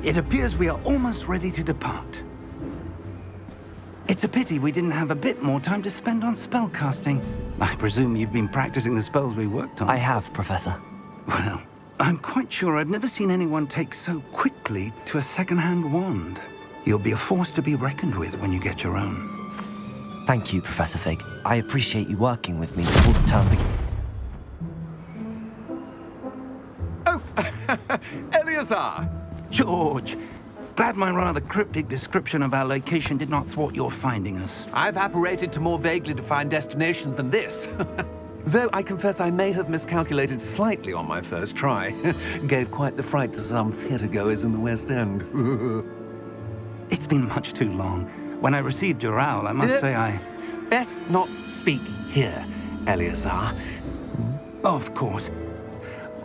It appears we are almost ready to depart. It's a pity we didn't have a bit more time to spend on spellcasting. I presume you've been practicing the spells we worked on. I have, Professor. Well, I'm quite sure I've never seen anyone take so quickly to a second-hand wand. You'll be a force to be reckoned with when you get your own. Thank you, Professor Fig. I appreciate you working with me before the term begins. Oh, Eleazar! George, glad my rather cryptic description of our location did not thwart your finding us. I've apparated to more vaguely defined destinations than this. Though I confess I may have miscalculated slightly on my first try. Gave quite the fright to some theatregoers in the West End. It's been much too long. When I received your owl, I must say I... Best not speak here, Eleazar. Of course.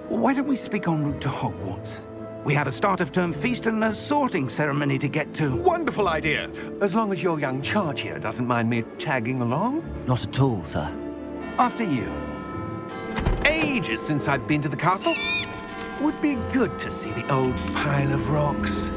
Why don't we speak en route to Hogwarts? We have a start-of-term feast and a sorting ceremony to get to. Wonderful idea! As long as your young charge here doesn't mind me tagging along. Not at all, sir. After you. Ages since I've been to the castle. Would be good to see the old pile of rocks.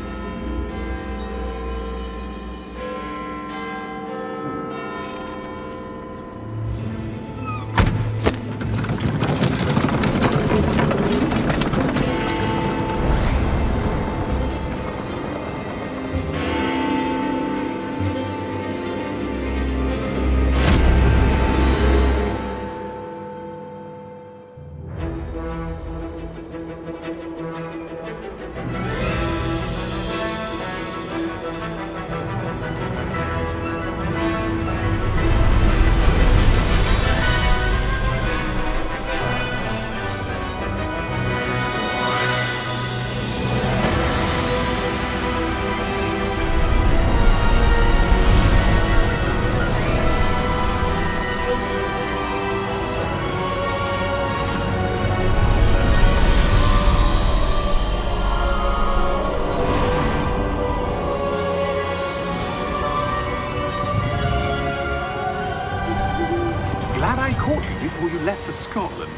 Glad I caught you before you left for Scotland.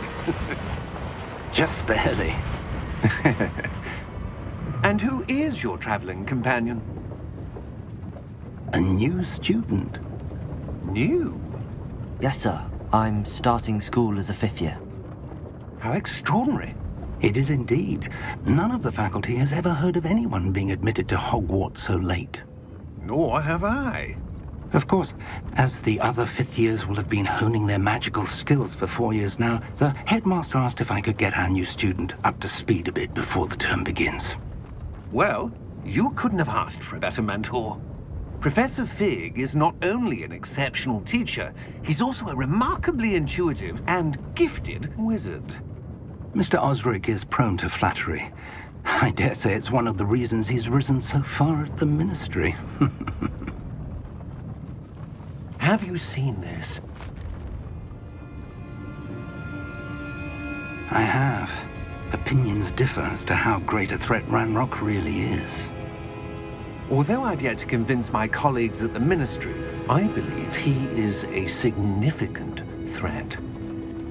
Just barely. And who is your traveling companion? A new student. New? Yes, sir. I'm starting school as a 5th year. How extraordinary. It is indeed. None of the faculty has ever heard of anyone being admitted to Hogwarts so late. Nor have I. Of course, as the other 5th years will have been honing their magical skills for 4 years now, the headmaster asked if I could get our new student up to speed a bit before the term begins. Well, you couldn't have asked for a better mentor. Professor Fig is not only an exceptional teacher, he's also a remarkably intuitive and gifted wizard. Mr. Osric is prone to flattery. I dare say it's one of the reasons he's risen so far at the ministry. Have you seen this? I have. Opinions differ as to how great a threat Ranrock really is. Although I've yet to convince my colleagues at the ministry, I believe he is a significant threat.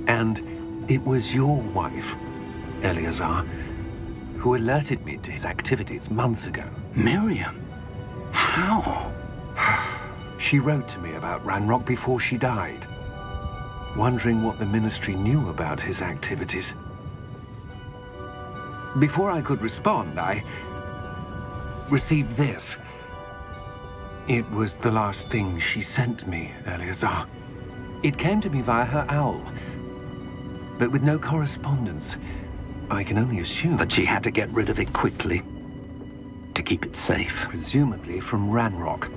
And it was your wife, Eleazar, who alerted me to his activities months ago. Miriam? How? She wrote to me about Ranrock before she died, wondering what the ministry knew about his activities. Before I could respond, I received this. It was the last thing she sent me, Eleazar. It came to me via her owl, but with no correspondence. I can only assume That she had to get rid of it quickly, to keep it safe. presumably from Ranrock.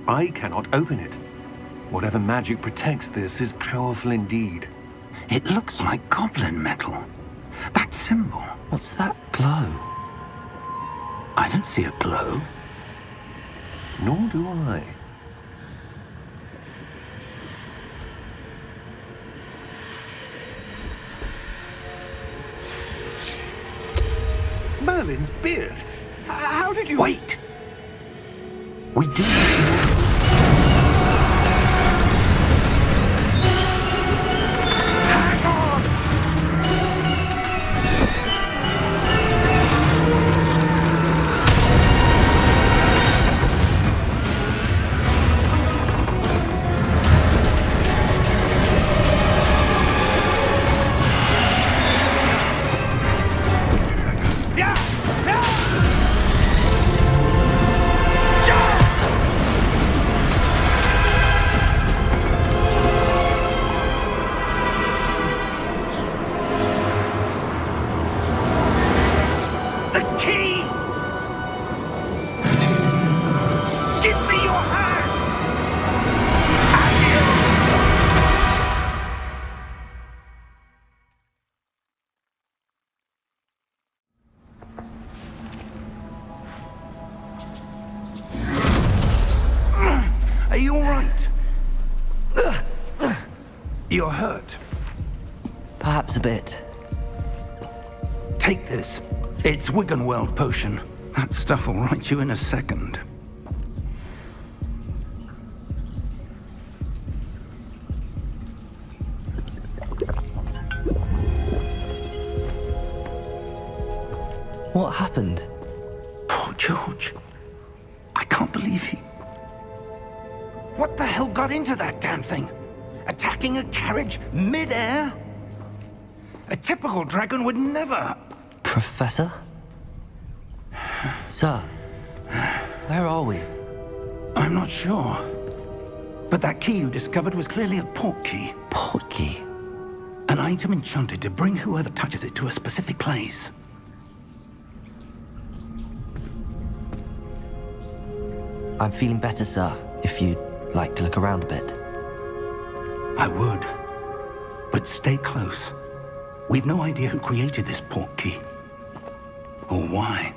I cannot open it. Whatever magic protects this is powerful indeed. It looks like goblin metal. That symbol. What's that glow? I don't see a glow. Nor do I. Merlin's beard? How did you... Wait! We do... Hang on! You're hurt. Perhaps a bit. Take this. It's Wiggenweld potion. That stuff will right you in a second. What happened? Poor George. I can't believe he... What the hell got into that damn thing? Attacking a carriage mid-air? A typical dragon would never... Professor? Sir, where are we? I'm not sure. But that key you discovered was clearly a port key. Port key? An item enchanted to bring whoever touches it to a specific place. I'm feeling better, sir, if you'd like to look around a bit. I would. But stay close. We've no idea who created this port key. Or why.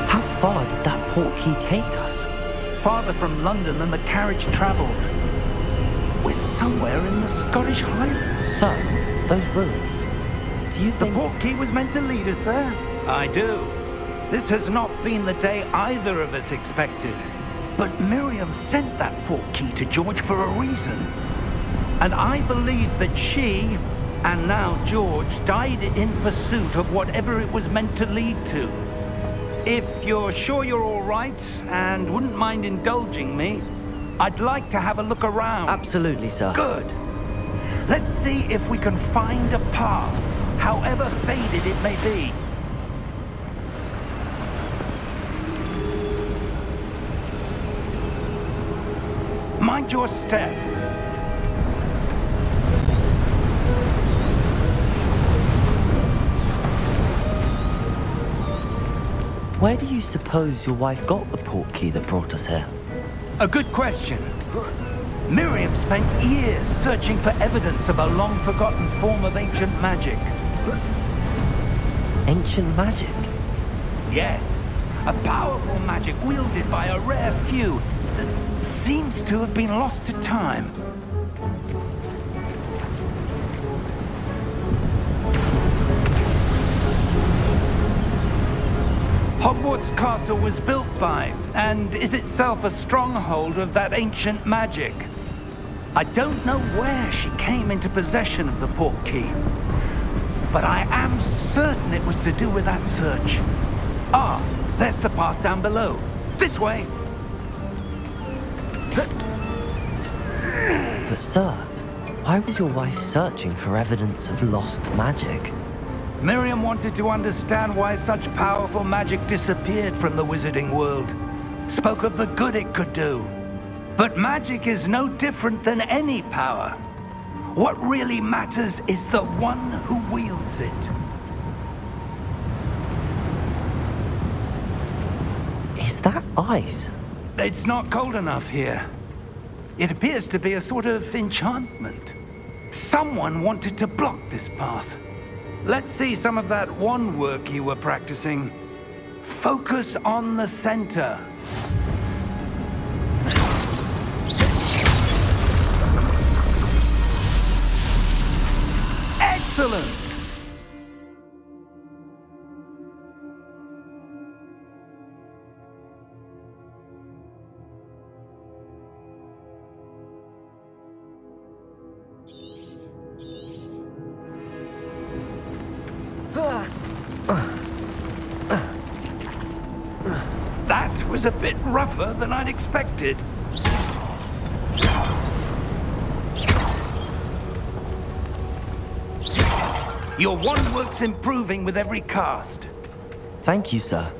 How far did that port key take us? Farther from London than the carriage traveled. We're somewhere in the Scottish Highlands. Sir, those ruins. Do you The think... port key was meant to lead us there? I do. This has not been the day either of us expected. But Miriam sent that port key to George for a reason. And I believe that she, and now George, died in pursuit of whatever it was meant to lead to. If you're sure you're all right and wouldn't mind indulging me, I'd like to have a look around. Absolutely, sir. Good. Let's see if we can find a path, however faded it may be. Mind your step. Where do you suppose your wife got the port key that brought us here? A good question. Miriam spent years searching for evidence of a long-forgotten form of ancient magic. Ancient magic? Yes, a powerful magic wielded by a rare few that seems to have been lost to time. Hogwarts Castle was built by, and is itself a stronghold of that ancient magic. I don't know where she came into possession of the port key, but I am certain it was to do with that search. Ah, there's the path down below. This way. But sir, why was your wife searching for evidence of lost magic? Miriam wanted to understand why such powerful magic disappeared from the wizarding world. Spoke of the good it could do. But magic is no different than any power. What really matters is the one who wields it. Is that ice? It's not cold enough here. It appears to be a sort of enchantment. Someone wanted to block this path. Let's see some of that wand work you were practicing. Focus on the center. Excellent! That was a bit rougher than I'd expected. Your wand work's improving with every cast. Thank you, sir.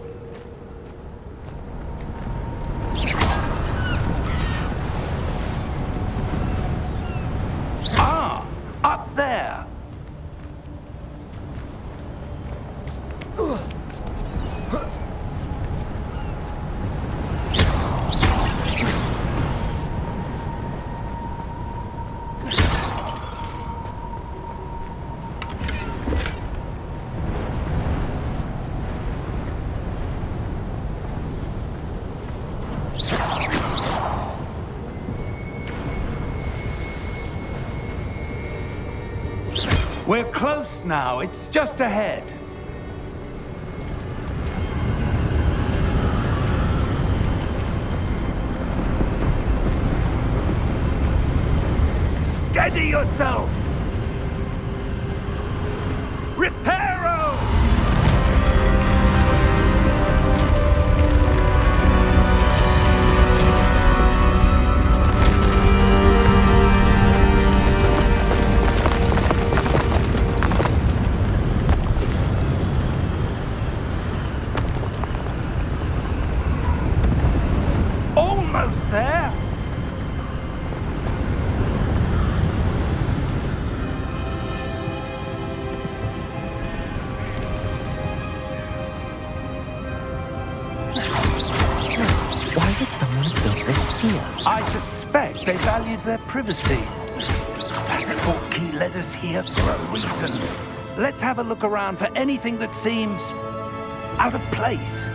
Ah, up there. We're close now. It's just ahead. Steady yourself! Reparo! Almost there! Why would someone build this here? I suspect they valued their privacy. That port key led us here for a reason. Let's have a look around for anything that seems out of place.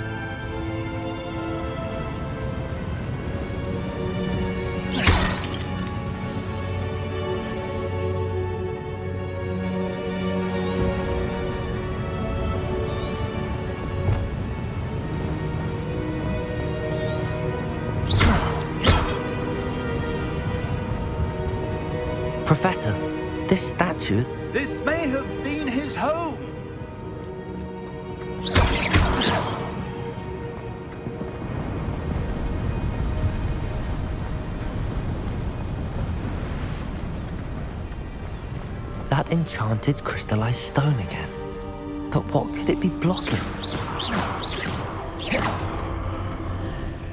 Professor, this statue... This may have been his home. That enchanted crystallized stone again. But what could it be blocking?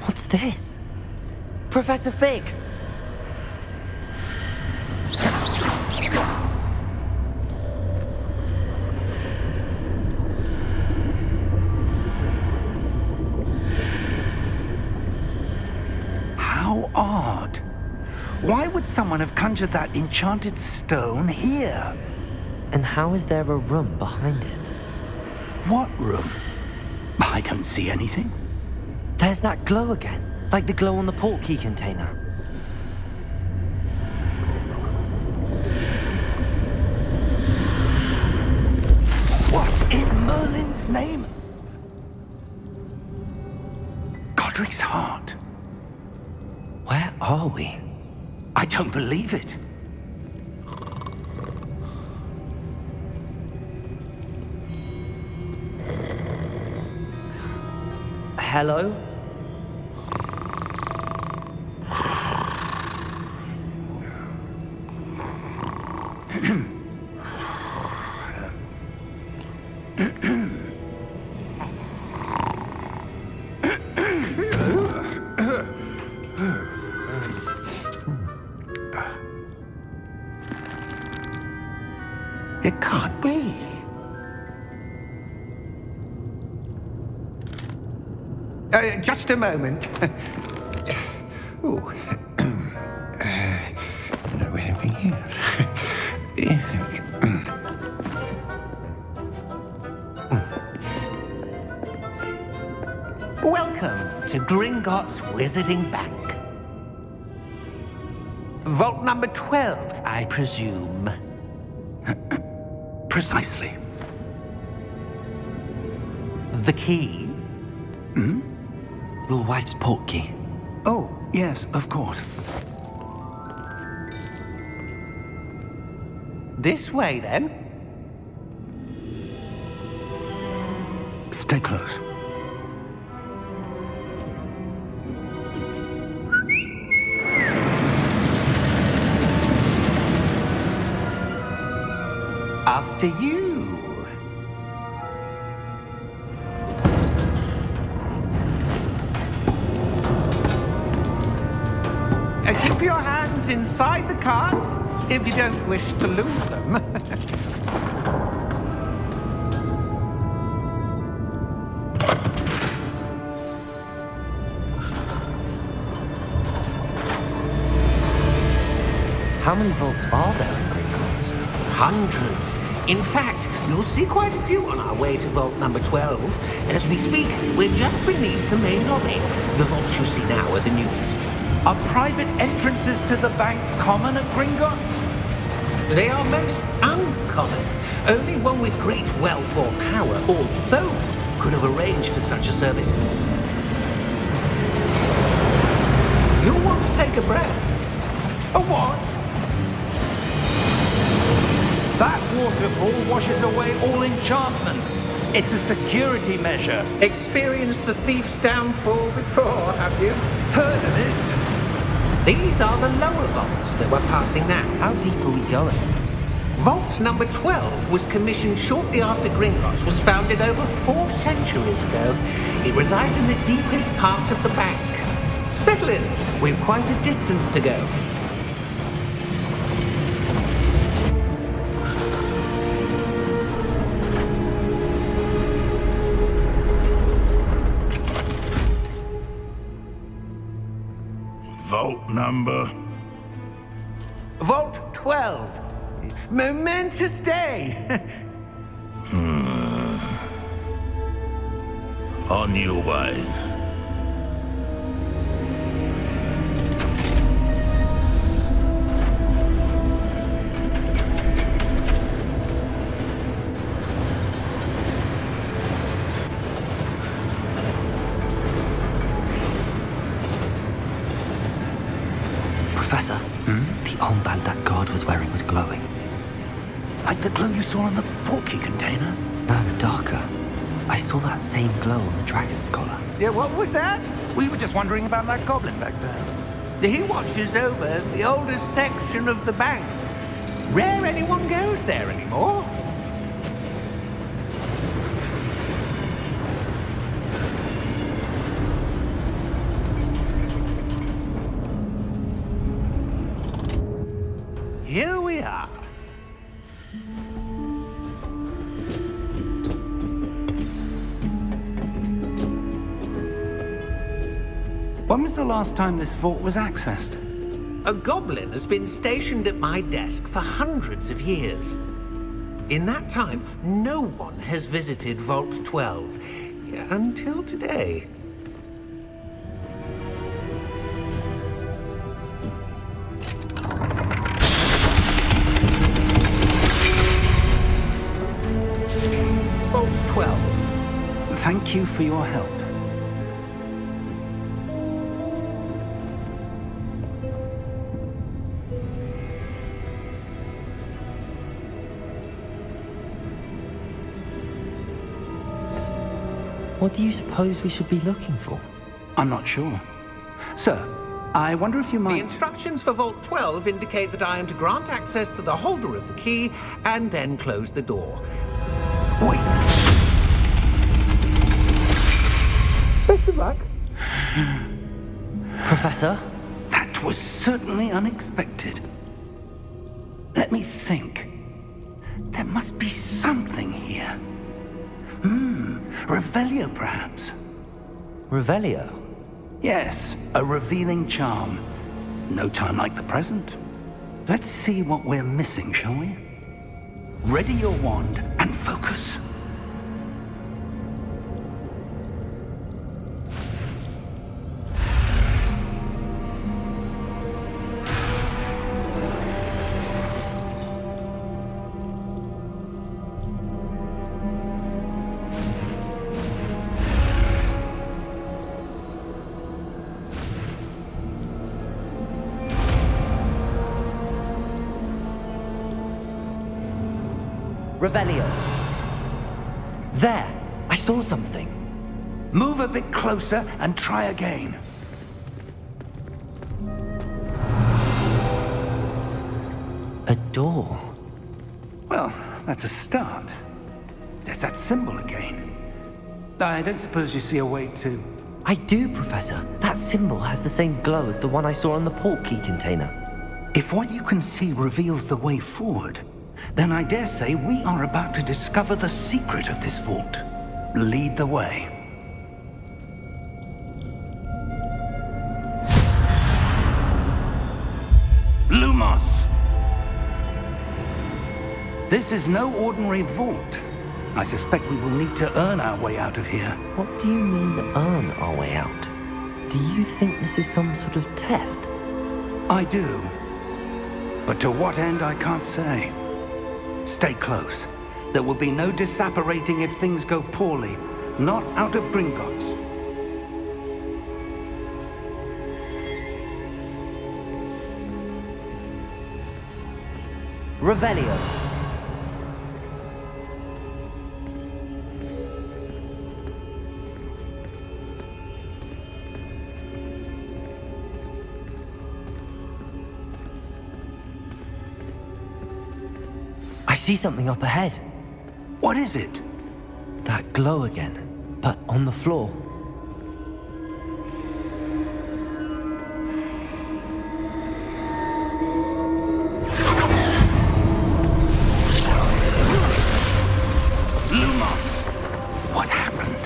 What's this? Professor Fig! How odd. Why would someone have conjured that enchanted stone here? And how is there a room behind it? What room? I don't see anything. There's that glow again, like the glow on the portkey container. What in Merlin's name? Godric's heart. Where are we? I don't believe it. Hello? It can't be. Just a moment. Oh. No, anything here. Welcome to Gringotts Wizarding Bank. Vault number 12, I presume. Precisely. The key? Your wife's portkey. Oh, yes, of course. This way, then. Stay close. After you. Keep your hands inside the cart if you don't wish to lose them. How many vaults are there in Gringotts? Hundreds. In fact, you'll see quite a few on our way to vault number 12. As we speak, we're just beneath the main lobby. The vaults you see now are the newest. Are private entrances to the bank common at Gringotts? They are most uncommon. Only one with great wealth or power, or both, could have arranged for such a service. You'll want to take a breath. A what? That waterfall washes away all enchantments. It's a security measure. Experienced the thief's downfall before, have you? Heard of it? These are the lower vaults that we're passing now. How deep are we going? Vault number 12 was commissioned shortly after Gringotts was founded over 4 centuries ago. It resides in the deepest part of the bank. Settle in. We've quite a distance to go. Vault number? Vault 12. Momentous day. On your way. Professor, the armband that guard was wearing was glowing. Like the glow you saw on the portkey container? No, darker. I saw that same glow on the dragon's collar. Yeah, what was that? We were just wondering about that goblin back there. He watches over the oldest section of the bank. Rare anyone goes there anymore. Here we are. When was the last time this vault was accessed? A goblin has been stationed at my desk for hundreds of years. In that time, no one has visited Vault 12 until today. Vault 12. Thank you for your help. What do you suppose we should be looking for? I'm not sure. Sir, I wonder if you The might... instructions for Vault 12 indicate that I am to grant access to the holder of the key and then close the door. Wait! Best of luck. Professor? That was certainly unexpected. Let me think. There must be something here. Revelio, perhaps? Revelio? Yes, a revealing charm. No time like the present. Let's see what we're missing, shall we? Ready your wand and focus. Revelio. There! I saw something. Move a bit closer and try again. A door. Well, that's a start. There's that symbol again. I don't suppose you see a way to... I do, Professor. That symbol has the same glow as the one I saw on the portkey container. If what you can see reveals the way forward, then I dare say we are about to discover the secret of this vault. Lead the way. Lumos! This is no ordinary vault. I suspect we will need to earn our way out of here. What do you mean, earn our way out? Do you think this is some sort of test? I do. But to what end, I can't say. Stay close. There will be no disapparating if things go poorly. Not out of Gringotts. Revelio. I see something up ahead. What is it? That glow again, but on the floor. Lumos! What happened?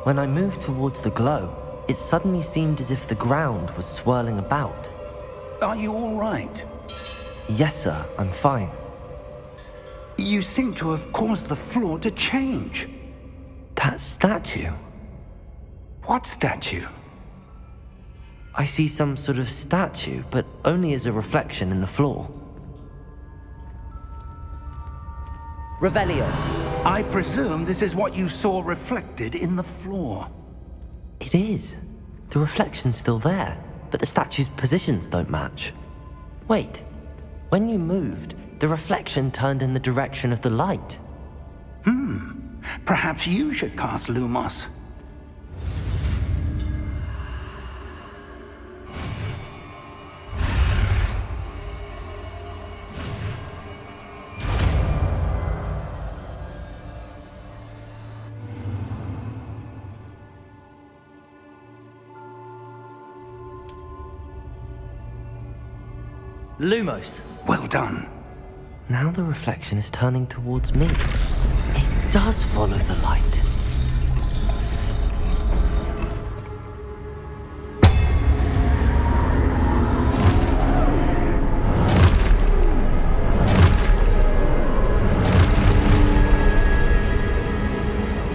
When I moved towards the glow, it suddenly seemed as if the ground was swirling about. Are you all right? Yes, sir, I'm fine. You seem to have caused the floor to change. That statue. What statue? I see some sort of statue, but only as a reflection in the floor. Revelio. I presume this is what you saw reflected in the floor. It is. The reflection's still there, but the statue's positions don't match. Wait. When you moved, the reflection turned in the direction of the light. Perhaps you should cast Lumos. Lumos. Well done. Now the reflection is turning towards me. It does follow the light.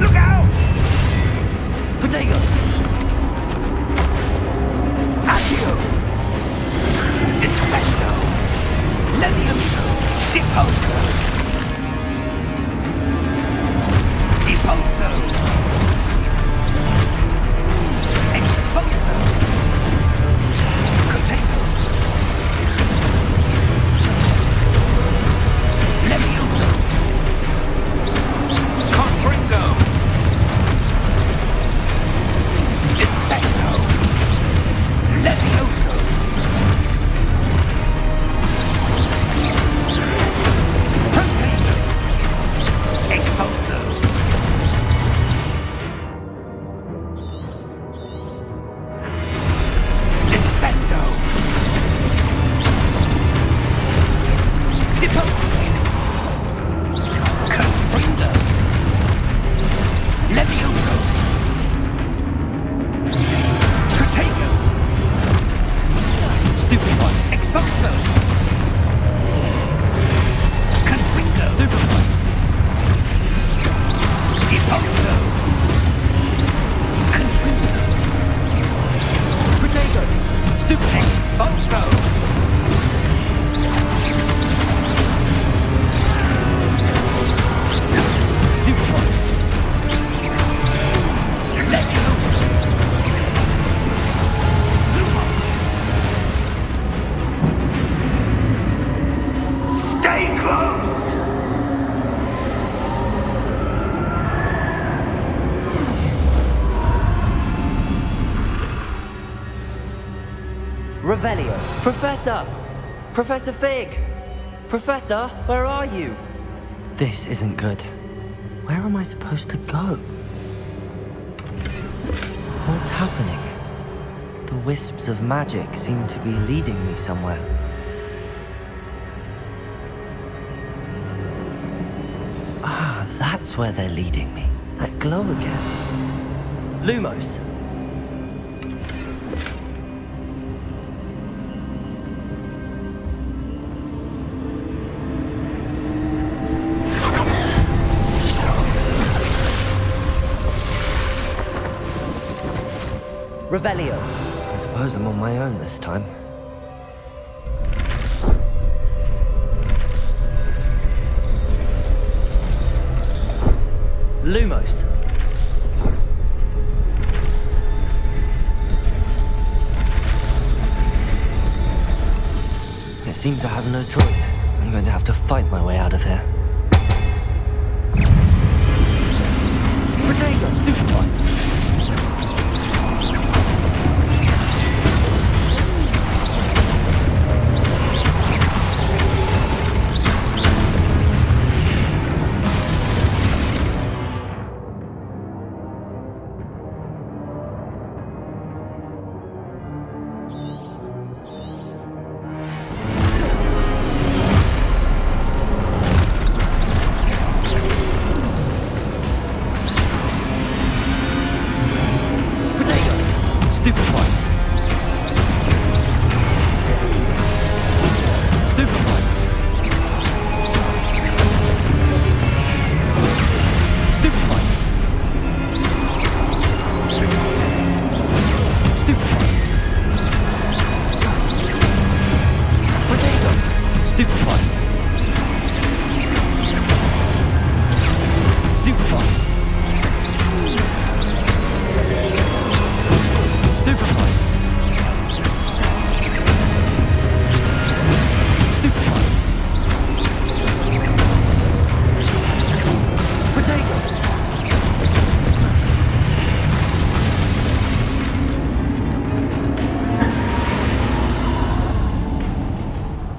Look out! Protego! Accio! Descendo! Levioso! Deposo! Deposo! Exposo! Potato! Levioso! Confringo! Descendo! Levioso! Potato! Exposo! Descendo! Deposo! Confrindo! Levioso! Potato! Stupid one! Exposo! Confrindo! Stupid one! Deposo! Confrindo! Potato! Stupid! Exposo! Stupid one! Levioso! Stay close! Revelio. Professor! Professor Fig! Professor, where are you? This isn't good. Where am I supposed to go? What's happening? The wisps of magic seem to be leading me somewhere. Ah, that's where they're leading me. That glow again. Lumos. Revelio. I suppose I'm on my own this time. Lumos. It seems I have no choice. I'm going to have to fight my way out of here. Potato, stupid one.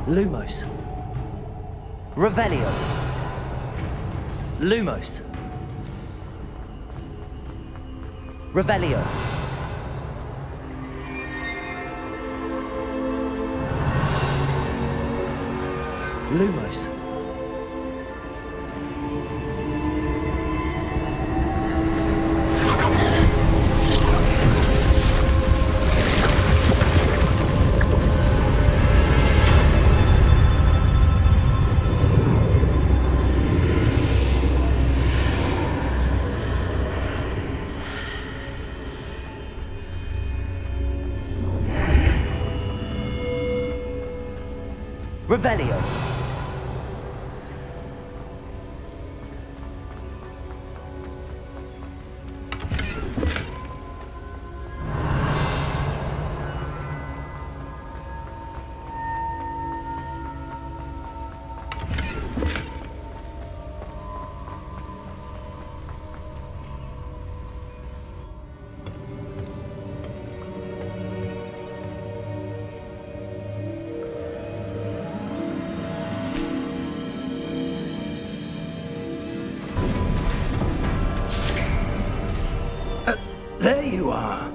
Lumos. Revelio. Lumos. Revelio. Lumos. Revelio. There you are.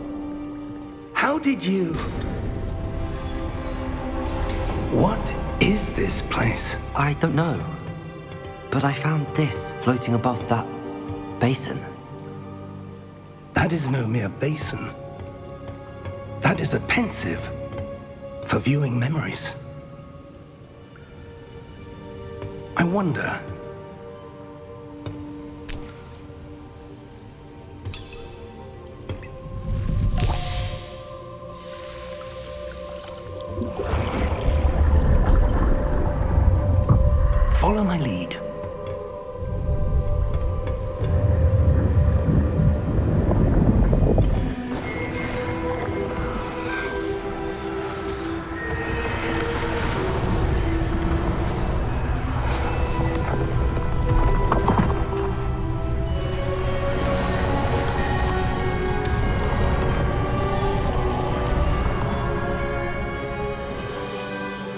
How did you... What is this place? I don't know. But I found this floating above that basin. That is no mere basin. That is a pensive for viewing memories. I wonder... Follow my lead.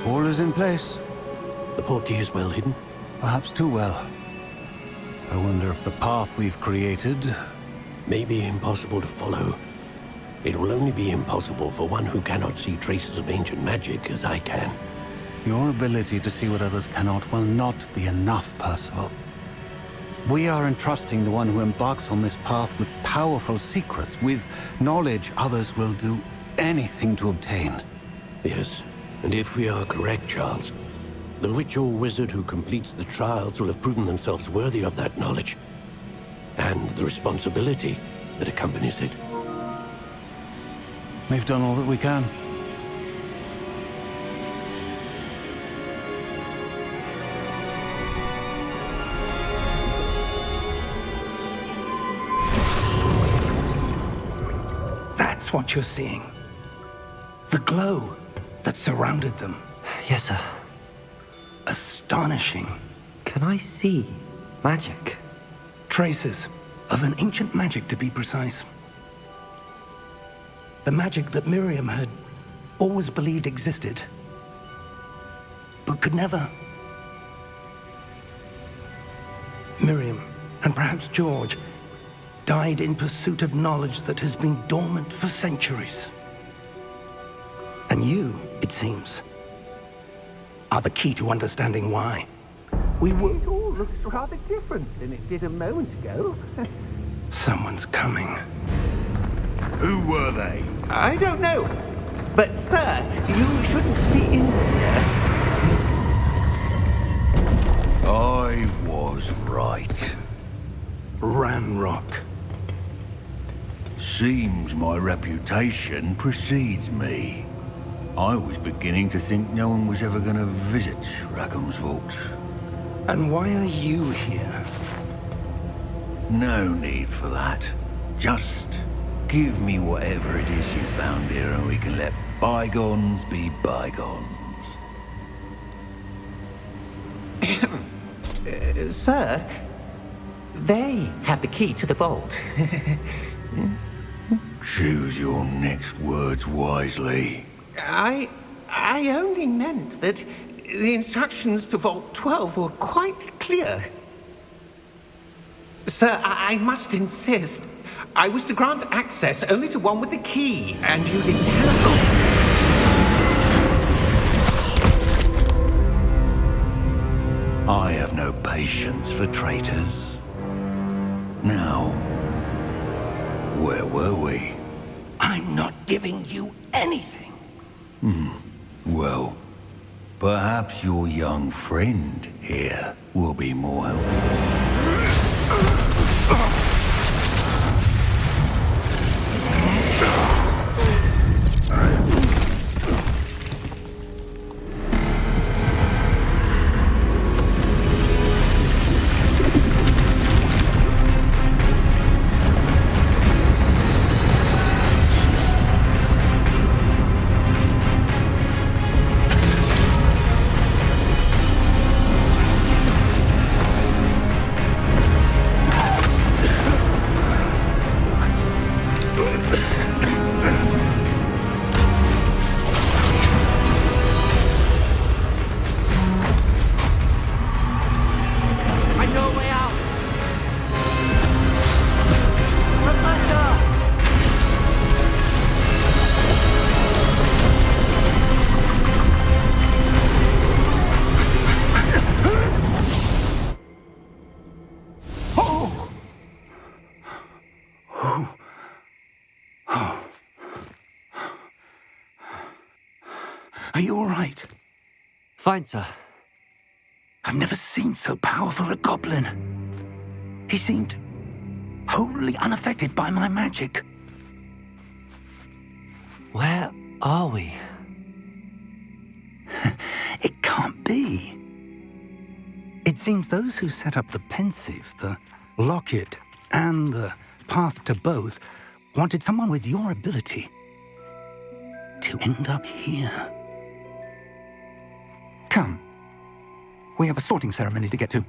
All is in place. The portkey is well hidden. Perhaps too well. I wonder if the path we've created... May be impossible to follow. It will only be impossible for one who cannot see traces of ancient magic as I can. Your ability to see what others cannot will not be enough, Percival. We are entrusting the one who embarks on this path with powerful secrets, with knowledge others will do anything to obtain. Yes, and if we are correct, Charles, the witch or wizard who completes the trials will have proven themselves worthy of that knowledge, and the responsibility that accompanies it. We've done all that we can. That's what you're seeing. The glow that surrounded them. Yes, sir. Astonishing. Can I see magic? Traces of an ancient magic, to be precise. The magic that Miriam had always believed existed, but could never. Miriam, and perhaps George, died in pursuit of knowledge that has been dormant for centuries. And you, it seems, are the key to understanding why. We were... It all looks rather different than it did a moment ago. Someone's coming. Who were they? I don't know. But, sir, you shouldn't be in here. I was right. Ranrock. Seems my reputation precedes me. I was beginning to think no one was ever going to visit Rackham's vault. And why are you here? No need for that. Just give me whatever it is you found here and we can let bygones be bygones. Sir, they have the key to the vault. Choose your next words wisely. I only meant that the instructions to Vault 12 were quite clear. Sir, I must insist. I was to grant access only to one with the key, and you didn't have... I have no patience for traitors. Now, where were we? I'm not giving you anything. Well, perhaps your young friend here will be more helpful. Are you all right? Fine, sir. I've never seen so powerful a goblin. He seemed wholly unaffected by my magic. Where are we? It can't be. It seems those who set up the pensive, the locket, and the path to both wanted someone with your ability to end up here. Come. We have a sorting ceremony to get to.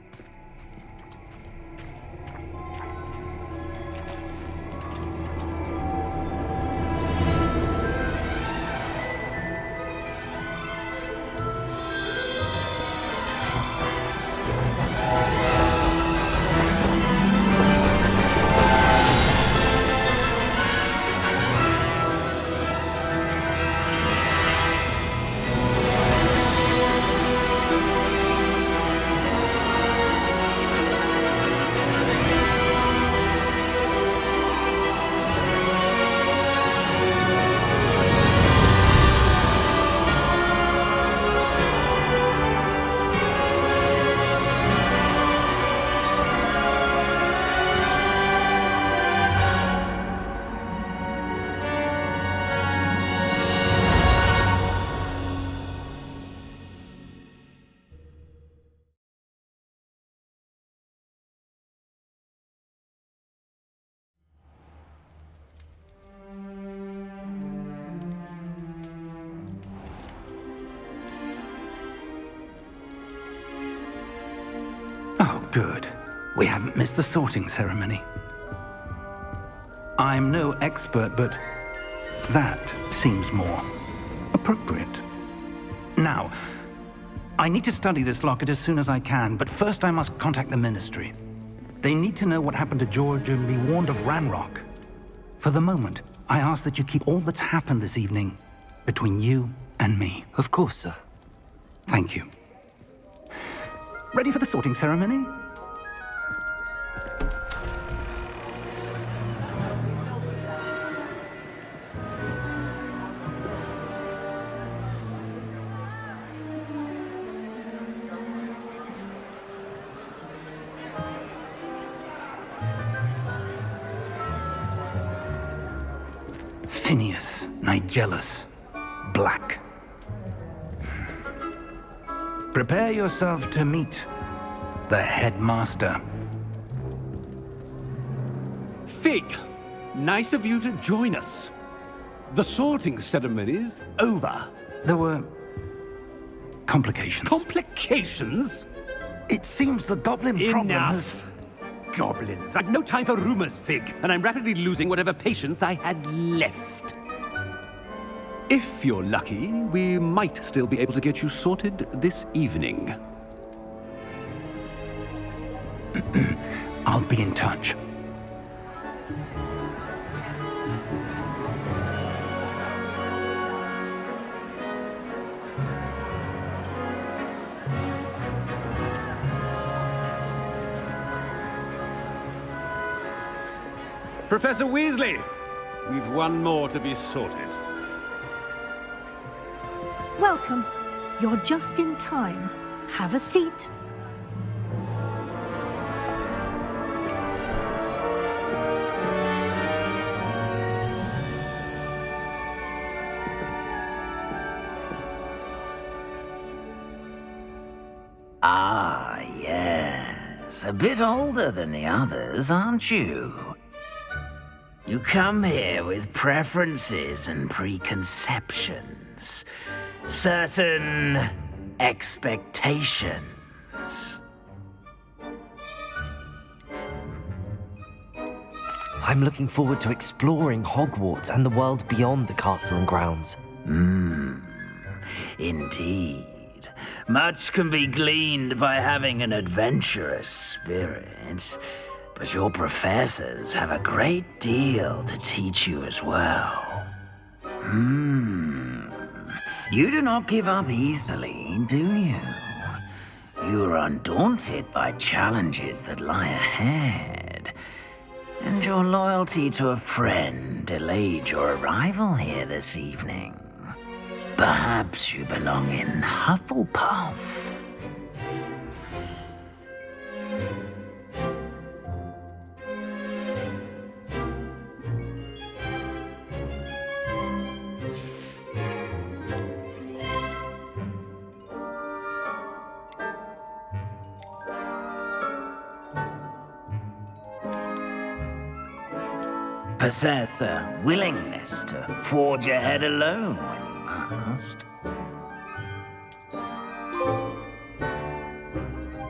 Good. We haven't missed the sorting ceremony. I'm no expert, but that seems more appropriate. Now, I need to study this locket as soon as I can, but first I must contact the Ministry. They need to know what happened to George and be warned of Ranrock. For the moment, I ask that you keep all that's happened this evening between you and me. Of course, sir. Thank you. Ready for the sorting ceremony? Phineas, Nigellus, Black. Prepare yourself to meet the headmaster. Fig, nice of you to join us. The sorting ceremony's over. There were complications. Complications? It seems the goblin problem has... Enough! Goblins. I've no time for rumors, Fig, and I'm rapidly losing whatever patience I had left. If you're lucky, we might still be able to get you sorted this evening. I'll be in touch. Professor Weasley, we've one more to be sorted. Welcome. You're just in time. Have a seat. Ah, yes. A bit older than the others, aren't you? You come here with preferences and preconceptions. Certain expectations. I'm looking forward to exploring Hogwarts and the world beyond the castle and grounds. Indeed. Much can be gleaned by having an adventurous spirit, but your professors have a great deal to teach you as well. You do not give up easily, do you? You are undaunted by challenges that lie ahead, and your loyalty to a friend delayed your arrival here this evening. Perhaps you belong in Hufflepuff. Possess a willingness to forge ahead alone when you must.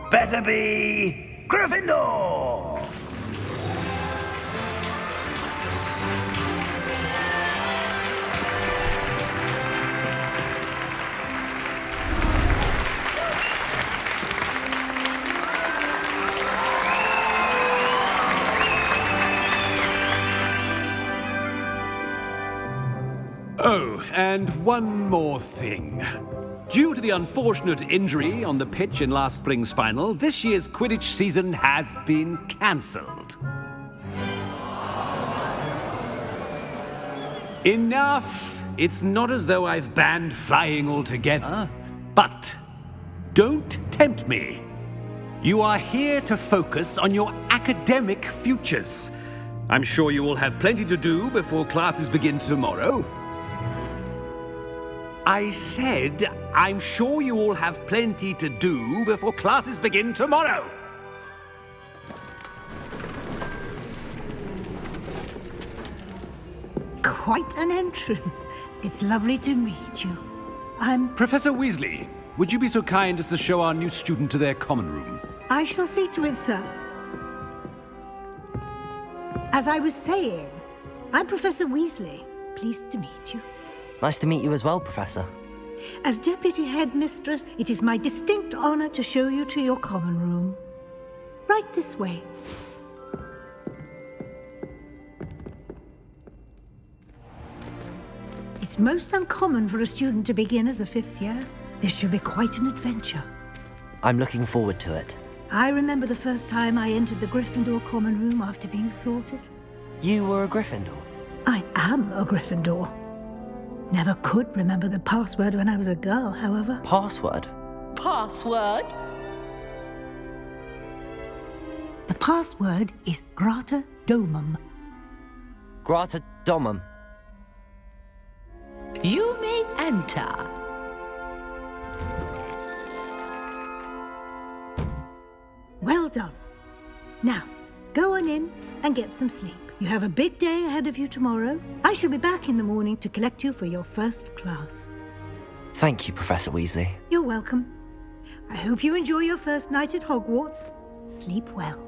Better be Gryffindor! Oh, and one more thing. Due to the unfortunate injury on the pitch in last spring's final, this year's Quidditch season has been cancelled. Enough! It's not as though I've banned flying altogether, but don't tempt me. You are here to focus on your academic futures. I'm sure you will have plenty to do before classes begin tomorrow. I said, I'm sure you all have plenty to do before classes begin tomorrow. Quite an entrance. It's lovely to meet you. I'm... Professor Weasley, would you be so kind as to show our new student to their common room? I shall see to it, sir. As I was saying, I'm Professor Weasley. Pleased to meet you. Nice to meet you as well, Professor. As Deputy Headmistress, it is my distinct honor to show you to your common room. Right this way. It's most uncommon for a student to begin as a 5th year. This should be quite an adventure. I'm looking forward to it. I remember the first time I entered the Gryffindor common room after being sorted. You were a Gryffindor? I am a Gryffindor. Never could remember the password when I was a girl, however. Password? Password? The password is Grata Domum. Grata Domum. You may enter. Well done. Now, go on in and get some sleep. You have a big day ahead of you tomorrow. I shall be back in the morning to collect you for your first class. Thank you, Professor Weasley. You're welcome. I hope you enjoy your first night at Hogwarts. Sleep well.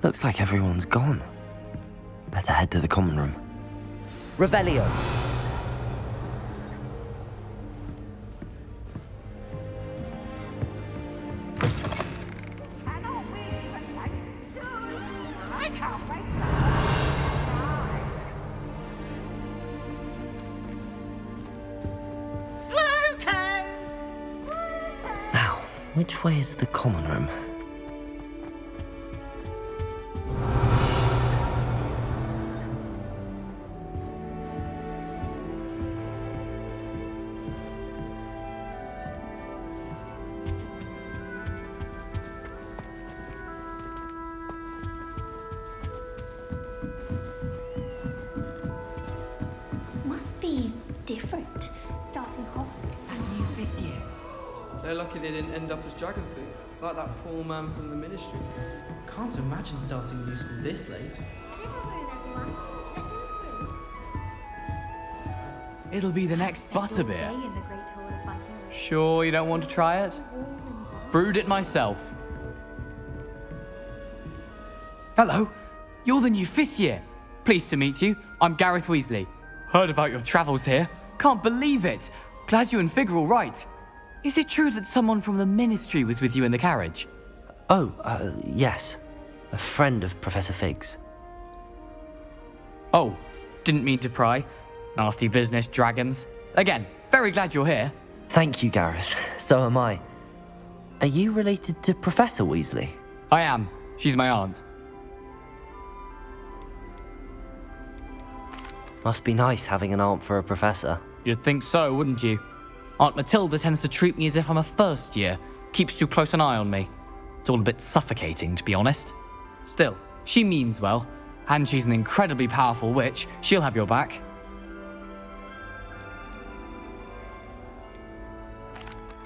Looks like everyone's gone. Better head to the common room. Revelio! Now, which way is the common room? Must be different, starting Hogwarts. That new 5th year. They're lucky they didn't end up as dragon food, like that poor man from the ministry. Can't imagine starting a new school this late. It'll be the next butterbeer. Sure you don't want to try it? Brewed it myself. Hello, you're the new 5th year. Pleased to meet you. I'm Gareth Weasley. Heard about your travels here. Can't believe it. Glad you and Fig are all right. Is it true that someone from the ministry was with you in the carriage? Oh, yes. A friend of Professor Fig's. Oh, didn't mean to pry. Nasty business, dragons. Again, very glad you're here. Thank you, Gareth. So am I. Are you related to Professor Weasley? I am. She's my aunt. Must be nice having an aunt for a professor. You'd think so, wouldn't you? Aunt Matilda tends to treat me as if I'm a first year. Keeps too close an eye on me. It's all a bit suffocating, to be honest. Still, she means well. And she's an incredibly powerful witch. She'll have your back.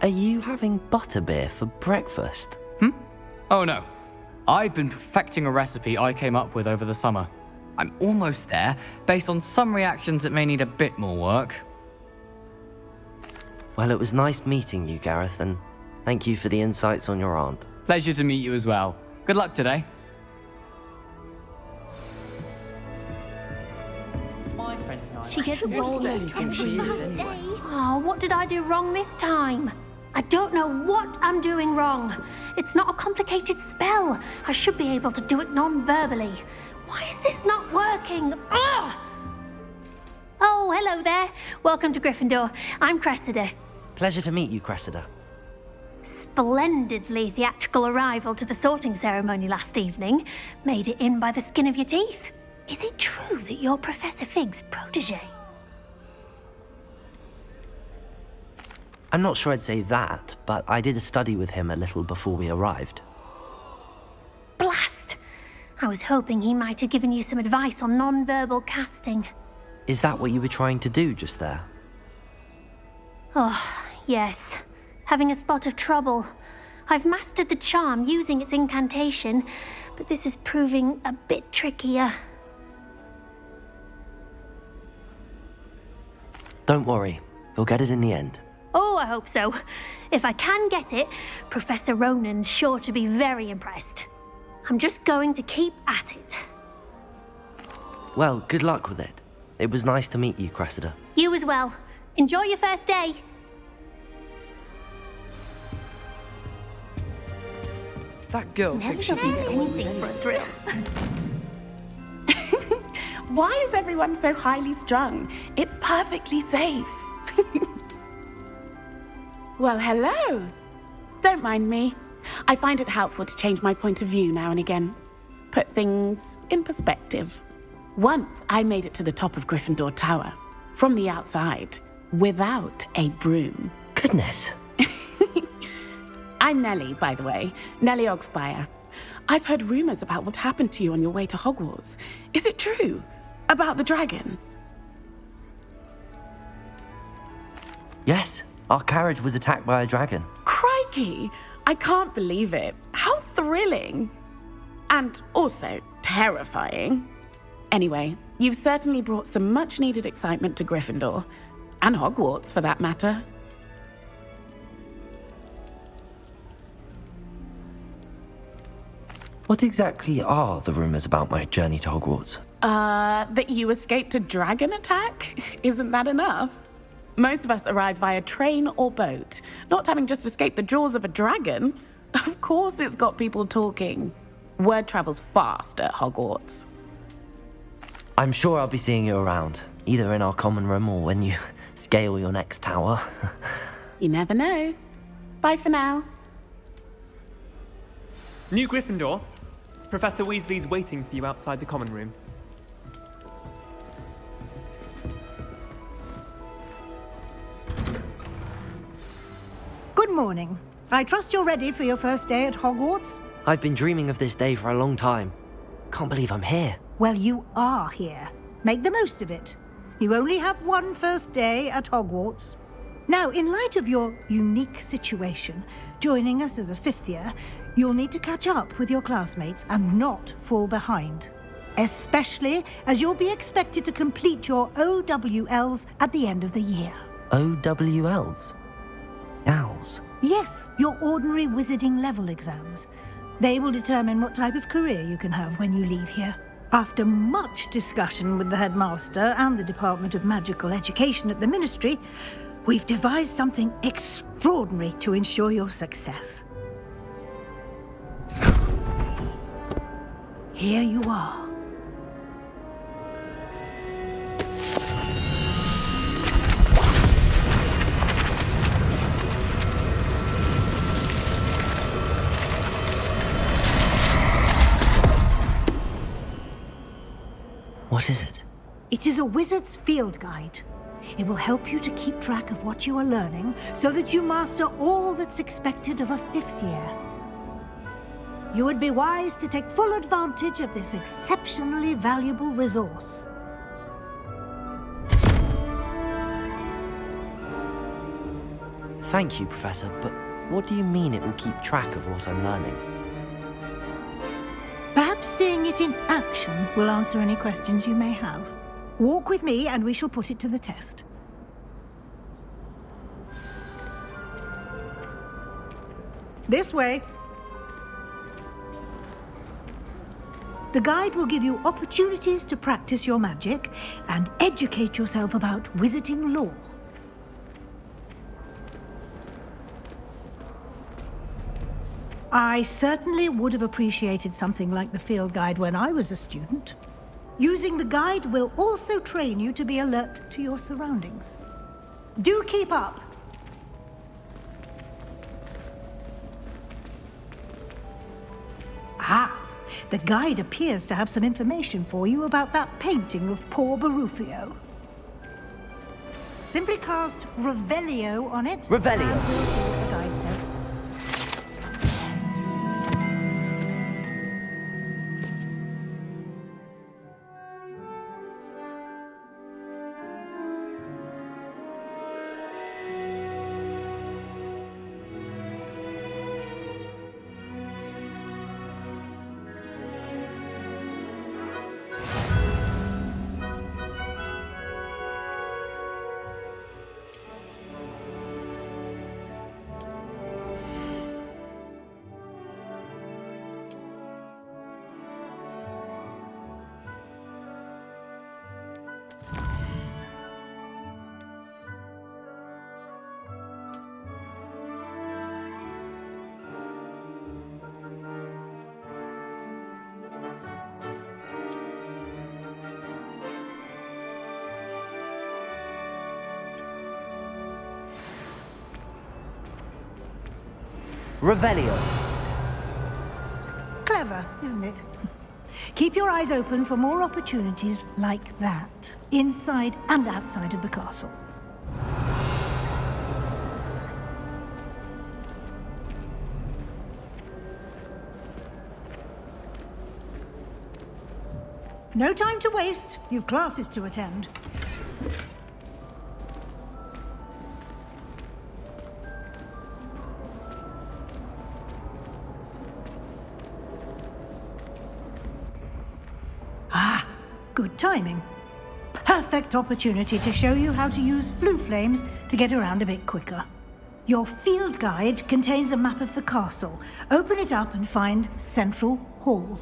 Are you having butterbeer for breakfast? Oh no. I've been perfecting a recipe I came up with over the summer. I'm almost there, based on some reactions that may need a bit more work. Well, it was nice meeting you, Gareth, and thank you for the insights on your aunt. Pleasure to meet you as well. Good luck today. My friends and I... She gets rolled really think she is anyway. Oh, what did I do wrong this time? I don't know what I'm doing wrong. It's not a complicated spell. I should be able to do it non-verbally. Why is this not working? Ugh! Oh, hello there. Welcome to Gryffindor. I'm Cressida. Pleasure to meet you, Cressida. Splendidly theatrical arrival to the sorting ceremony last evening. Made it in by the skin of your teeth. Is it true that you're Professor Fig's protege? I'm not sure I'd say that, but I did a study with him a little before we arrived. Blast! I was hoping he might have given you some advice on non-verbal casting. Is that what you were trying to do just there? Oh, yes. Having a spot of trouble. I've mastered the charm using its incantation, but this is proving a bit trickier. Don't worry, you'll get it in the end. Oh, I hope so. If I can get it, Professor Ronan's sure to be very impressed. I'm just going to keep at it. Well, good luck with it. It was nice to meet you, Cressida. You as well. Enjoy your first day. That girl Never thinks she doesn't can get get away anything for a thrill. Why is everyone so highly strung? It's perfectly safe. Well, hello. Don't mind me. I find it helpful to change my point of view now and again. Put things in perspective. Once I made it to the top of Gryffindor Tower, from the outside, without a broom. Goodness. I'm Nellie, by the way. Nellie Ogspire. I've heard rumors about what happened to you on your way to Hogwarts. Is it true? About the dragon? Yes, our carriage was attacked by a dragon. Crikey! I can't believe it. How thrilling! And also terrifying. Anyway, you've certainly brought some much-needed excitement to Gryffindor. And Hogwarts, for that matter. What exactly are the rumors about my journey to Hogwarts? That you escaped a dragon attack? Isn't that enough? Most of us arrive via train or boat, not having just escaped the jaws of a dragon. Of course it's got people talking. Word travels fast at Hogwarts. I'm sure I'll be seeing you around, either in our common room or when you scale your next tower. You never know. Bye for now. New Gryffindor. Professor Weasley's waiting for you outside the common room. Good morning. I trust you're ready for your first day at Hogwarts? I've been dreaming of this day for a long time. Can't believe I'm here. Well, you are here. Make the most of it. You only have one first day at Hogwarts. Now, in light of your unique situation, joining us as a fifth year, you'll need to catch up with your classmates and not fall behind. Especially as you'll be expected to complete your OWLs at the end of the year. OWLs? Owls? Yes, your ordinary wizarding level exams. They will determine what type of career you can have when you leave here. After much discussion with the headmaster and the Department of Magical Education at the Ministry, we've devised something extraordinary to ensure your success. Here you are. What is it? It is a wizard's field guide. It will help you to keep track of what you are learning so that you master all that's expected of a fifth year. You would be wise to take full advantage of this exceptionally valuable resource. Thank you, Professor, but what do you mean it will keep track of what I'm learning? Perhaps seeing it in action will answer any questions you may have. Walk with me and we shall put it to the test. This way. The guide will give you opportunities to practice your magic and educate yourself about wizarding lore. I certainly would have appreciated something like the field guide when I was a student. Using the guide will also train you to be alert to your surroundings. Do keep up! Ah, the guide appears to have some information for you about that painting of poor Barufio. Simply cast Revelio on it. Revelio. And we'll see what the guide says. Revelio. Clever, isn't it? Keep your eyes open for more opportunities like that, inside and outside of the castle. No time to waste. You've classes to attend. Ah, good timing. Perfect opportunity to show you how to use flue flames to get around a bit quicker. Your field guide contains a map of the castle. Open it up and find Central Hall.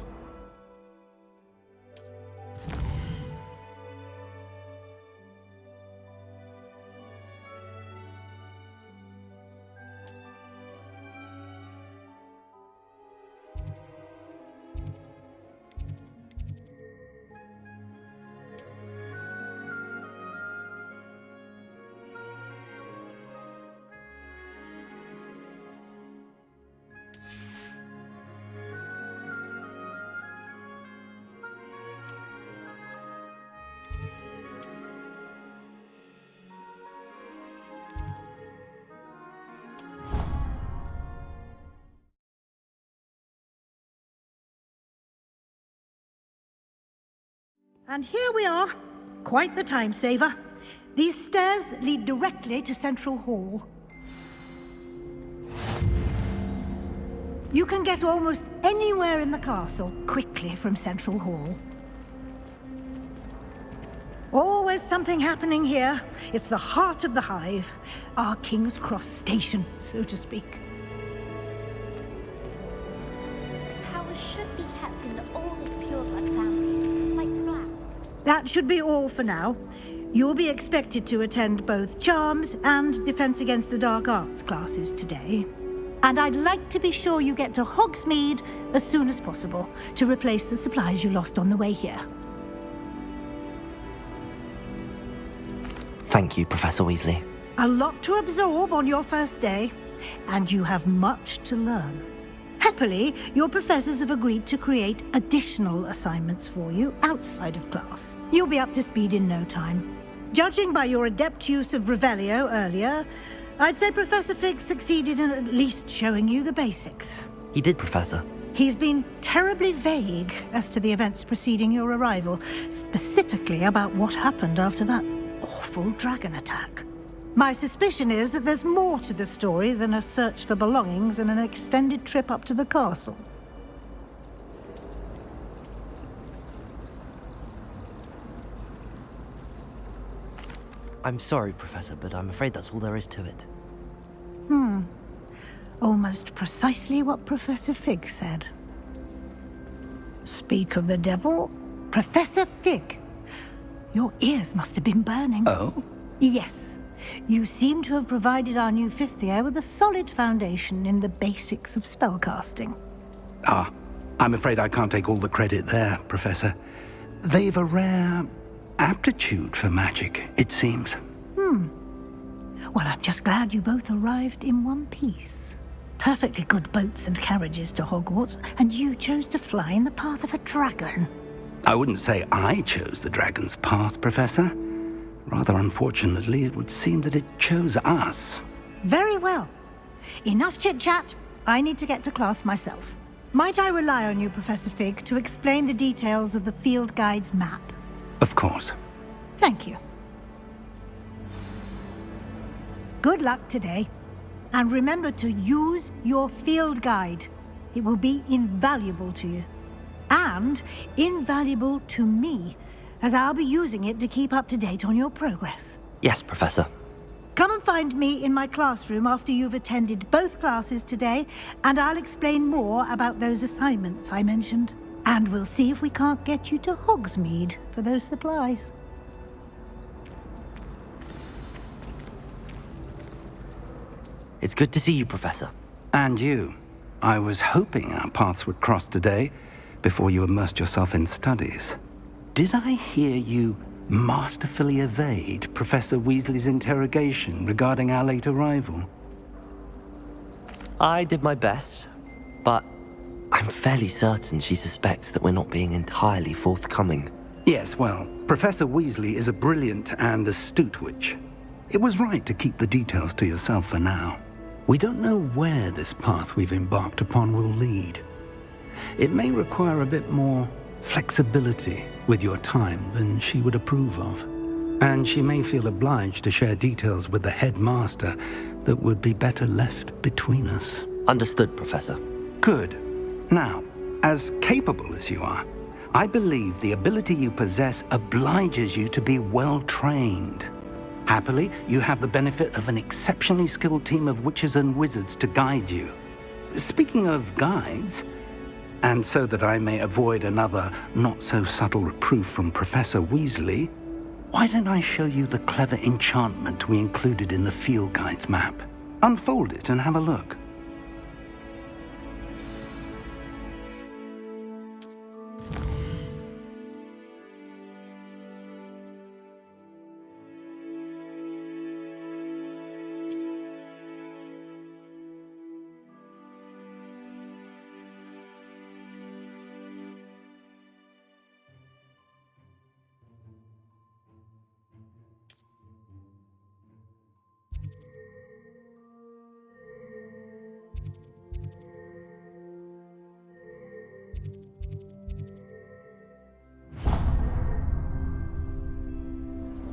And here we are. Quite the time saver. These stairs lead directly to Central Hall. You can get almost anywhere in the castle quickly from Central Hall. Always something happening here. It's the heart of the hive. Our King's Cross station, so to speak. Powers should be kept in the oldest pureblood families, like Black. That should be all for now. You'll be expected to attend both Charms and Defense Against the Dark Arts classes today. And I'd like to be sure you get to Hogsmeade as soon as possible to replace the supplies you lost on the way here. Thank you, Professor Weasley. A lot to absorb on your first day, and you have much to learn. Happily, your professors have agreed to create additional assignments for you outside of class. You'll be up to speed in no time. Judging by your adept use of Revelio earlier, I'd say Professor Fig succeeded in at least showing you the basics. He did, Professor. He's been terribly vague as to the events preceding your arrival, specifically about what happened after that awful dragon attack. My suspicion is that there's more to the story than a search for belongings and an extended trip up to the castle. I'm sorry, Professor, but I'm afraid that's all there is to it. Almost precisely what Professor Fig said. Speak of the devil, Professor Fig. Your ears must have been burning. Oh? Yes. You seem to have provided our new fifth year with a solid foundation in the basics of spellcasting. Ah, I'm afraid I can't take all the credit there, Professor. They've a rare aptitude for magic, it seems. Well, I'm just glad you both arrived in one piece. Perfectly good boats and carriages to Hogwarts, and you chose to fly in the path of a dragon. I wouldn't say I chose the dragon's path, Professor. Rather unfortunately, it would seem that it chose us. Very well. Enough chit-chat. I need to get to class myself. Might I rely on you, Professor Fig, to explain the details of the field guide's map? Of course. Thank you. Good luck today. And remember to use your field guide. It will be invaluable to you. And invaluable to me, as I'll be using it to keep up to date on your progress. Yes, Professor. Come and find me in my classroom after you've attended both classes today, and I'll explain more about those assignments I mentioned. And we'll see if we can't get you to Hogsmeade for those supplies. It's good to see you, Professor. And you. I was hoping our paths would cross today, before you immersed yourself in studies. Did I hear you masterfully evade Professor Weasley's interrogation regarding our late arrival? I did my best, but I'm fairly certain she suspects that we're not being entirely forthcoming. Yes, well, Professor Weasley is a brilliant and astute witch. It was right to keep the details to yourself for now. We don't know where this path we've embarked upon will lead. It may require a bit more flexibility with your time than she would approve of. And she may feel obliged to share details with the headmaster that would be better left between us. Understood, Professor. Good. Now, as capable as you are, I believe the ability you possess obliges you to be well trained. Happily, you have the benefit of an exceptionally skilled team of witches and wizards to guide you. Speaking of guides, and so that I may avoid another not-so-subtle reproof from Professor Weasley, why don't I show you the clever enchantment we included in the field guide's map? Unfold it and have a look.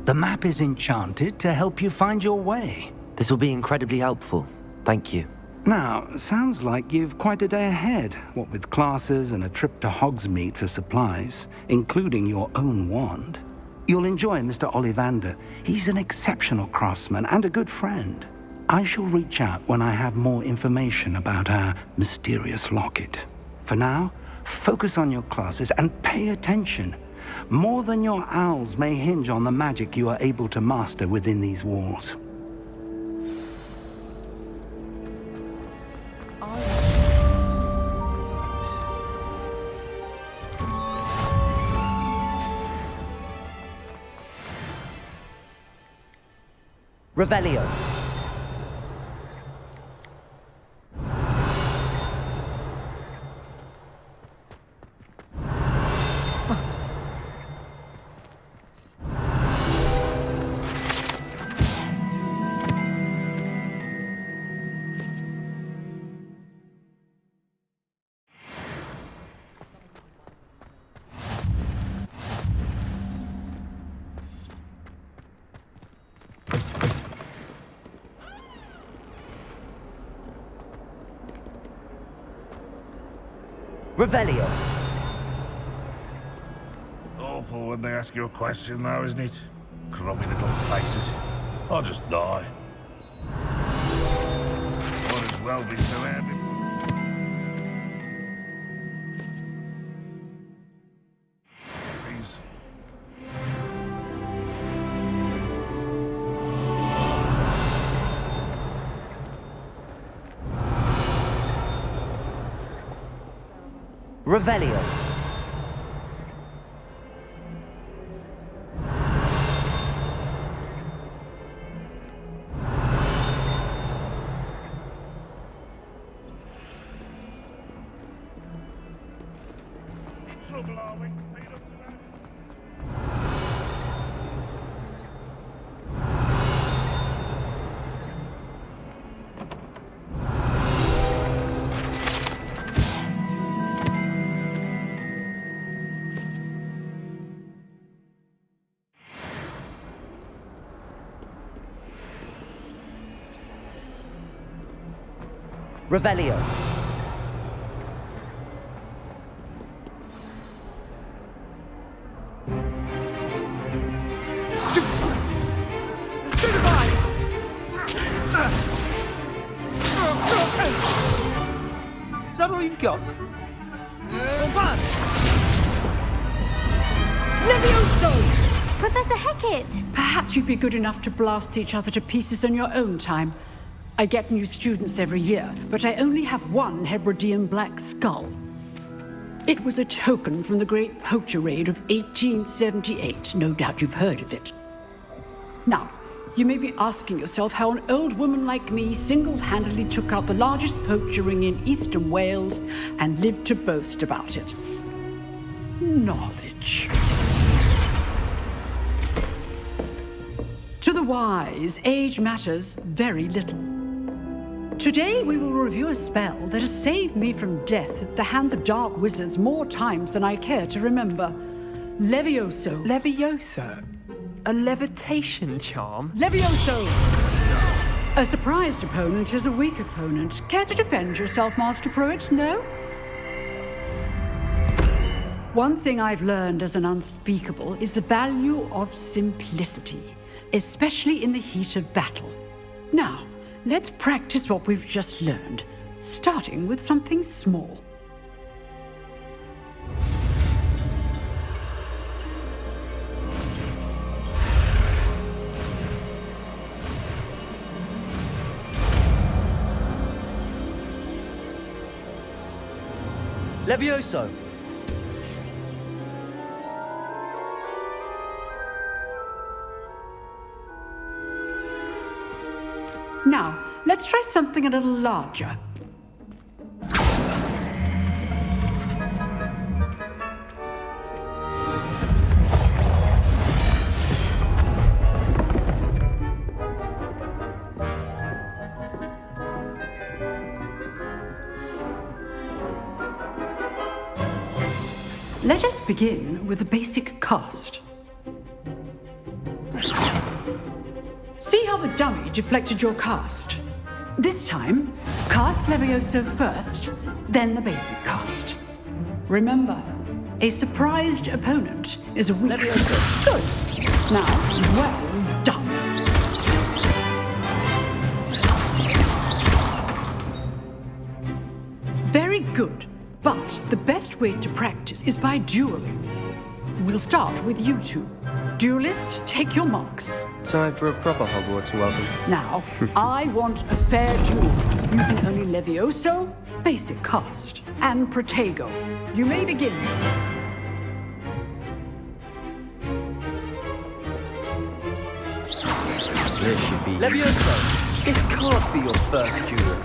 The map is enchanted to help you find your way. This will be incredibly helpful. Thank you. Now, sounds like you've quite a day ahead, what with classes and a trip to Hogsmeade for supplies, including your own wand. You'll enjoy Mr. Ollivander. He's an exceptional craftsman and a good friend. I shall reach out when I have more information about our mysterious locket. For now, focus on your classes and pay attention. More than your owls may hinge on the magic you are able to master within these walls. Revelio. Revelio. Awful when they ask you a question now, isn't it? Crummy little faces. I'll just die. Might as well be so happy. Please. Revelio. Trouble, are we? Made up to that? Revelio. Is that all you've got? Levioso! Professor Hecat! Perhaps you'd be good enough to blast each other to pieces on your own time. I get new students every year, but I only have one Hebridean black skull. It was a token from the Great Poacher Raid of 1878. No doubt you've heard of it. Now, you may be asking yourself how an old woman like me single-handedly took out the largest poacher ring in eastern Wales and lived to boast about it. Knowledge. To the wise, age matters very little. Today we will review a spell that has saved me from death at the hands of dark wizards more times than I care to remember. Levioso. Levioso? A levitation charm? Levioso! A surprised opponent is a weak opponent. Care to defend yourself, Master Pruitt? No? One thing I've learned as an unspeakable is the value of simplicity, especially in the heat of battle. Now, let's practice what we've just learned, starting with something small. Levioso! Now, let's try something a little larger. Let us begin with the basic cast. See how the dummy deflected your cast? This time, cast Levioso first, then the basic cast. Remember, a surprised opponent is a weak... Levioso. Good. Now, well done. Very good. But the best way to practice is by dueling. We'll start with you two. Duelists, take your marks. Time for a proper Hogwarts welcome. Now, I want a fair duel, using only Levioso, basic cast, and Protego. You may begin. This should be... Levioso! This can't be your first duel.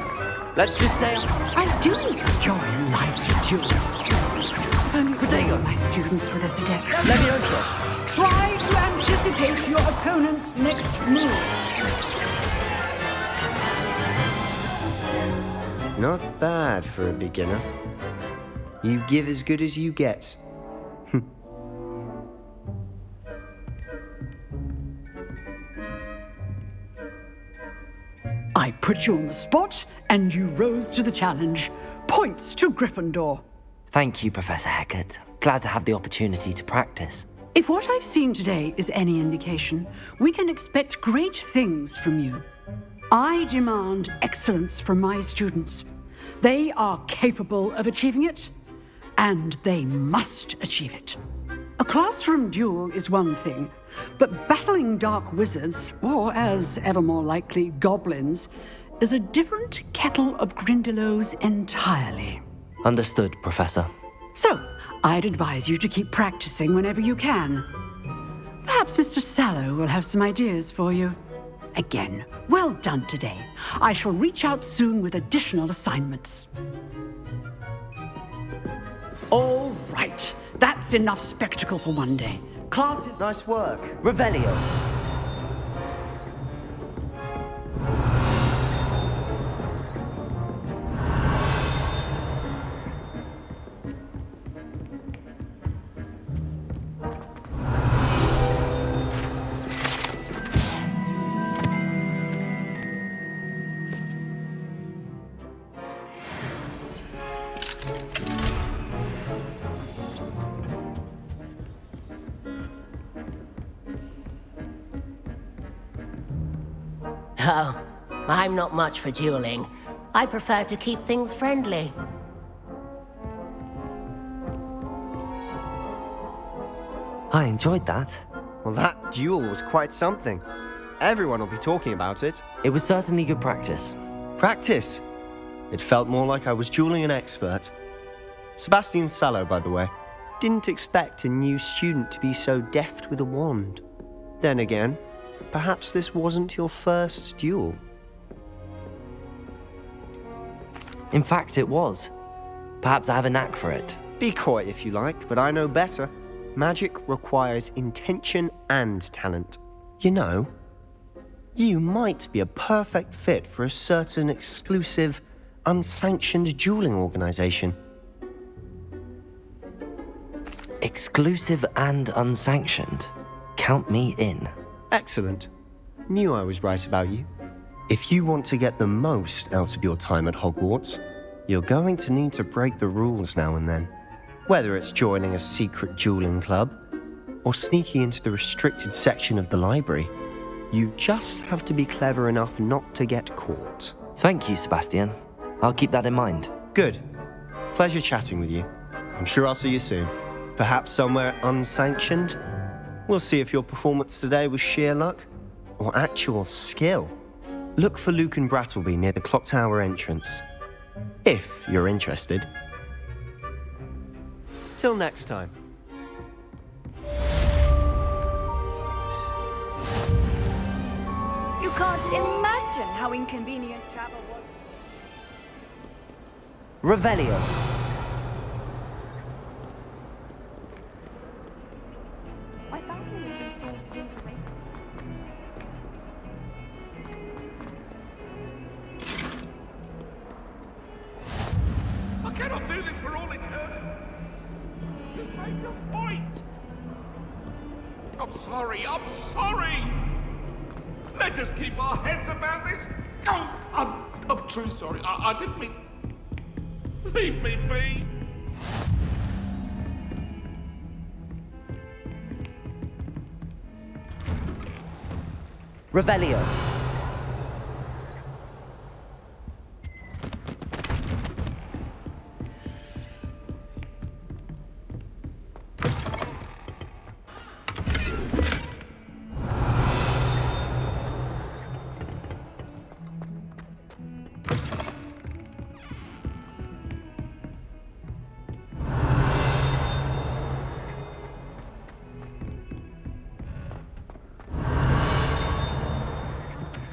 Let's just say I do enjoy a lively duel. If only all my students were this adept. Levioso! Try to anticipate your opponent's next move. Not bad for a beginner. You give as good as you get. I put you on the spot, and you rose to the challenge. Points to Gryffindor. Thank you, Professor Hecat. Glad to have the opportunity to practice. If what I've seen today is any indication, we can expect great things from you. I demand excellence from my students. They are capable of achieving it, and they must achieve it. A classroom duel is one thing, but battling dark wizards, or as ever more likely, goblins, is a different kettle of Grindylows entirely. Understood, Professor. So, I'd advise you to keep practicing whenever you can. Perhaps Mr. Sallow will have some ideas for you. Again, well done today. I shall reach out soon with additional assignments. All right, that's enough spectacle for one day. Classes... Nice work. Revelio. Oh, I'm not much for dueling. I prefer to keep things friendly. I enjoyed that. Well, that duel was quite something. Everyone will be talking about it. It was certainly good practice. Practice? It felt more like I was dueling an expert. Sebastian Sallow, by the way. Didn't expect a new student to be so deft with a wand. Then again, perhaps this wasn't your first duel. In fact, it was. Perhaps I have a knack for it. Be coy if you like, but I know better. Magic requires intention and talent. You know, you might be a perfect fit for a certain exclusive, unsanctioned dueling organization. Exclusive and unsanctioned. Count me in. Excellent. Knew I was right about you. If you want to get the most out of your time at Hogwarts, you're going to need to break the rules now and then. Whether it's joining a secret dueling club, or sneaking into the restricted section of the library, you just have to be clever enough not to get caught. Thank you, Sebastian. I'll keep that in mind. Good. Pleasure chatting with you. I'm sure I'll see you soon. Perhaps somewhere unsanctioned? We'll see if your performance today was sheer luck or actual skill. Look for Luke and Brattleby near the clock tower entrance, if you're interested. Till next time. You can't imagine how inconvenient travel was. Revelio. I cannot do this for all eternity. You made your point. I'm sorry. Let us keep our heads about this. Oh, I'm truly sorry. I didn't mean... Leave me be. Revelio.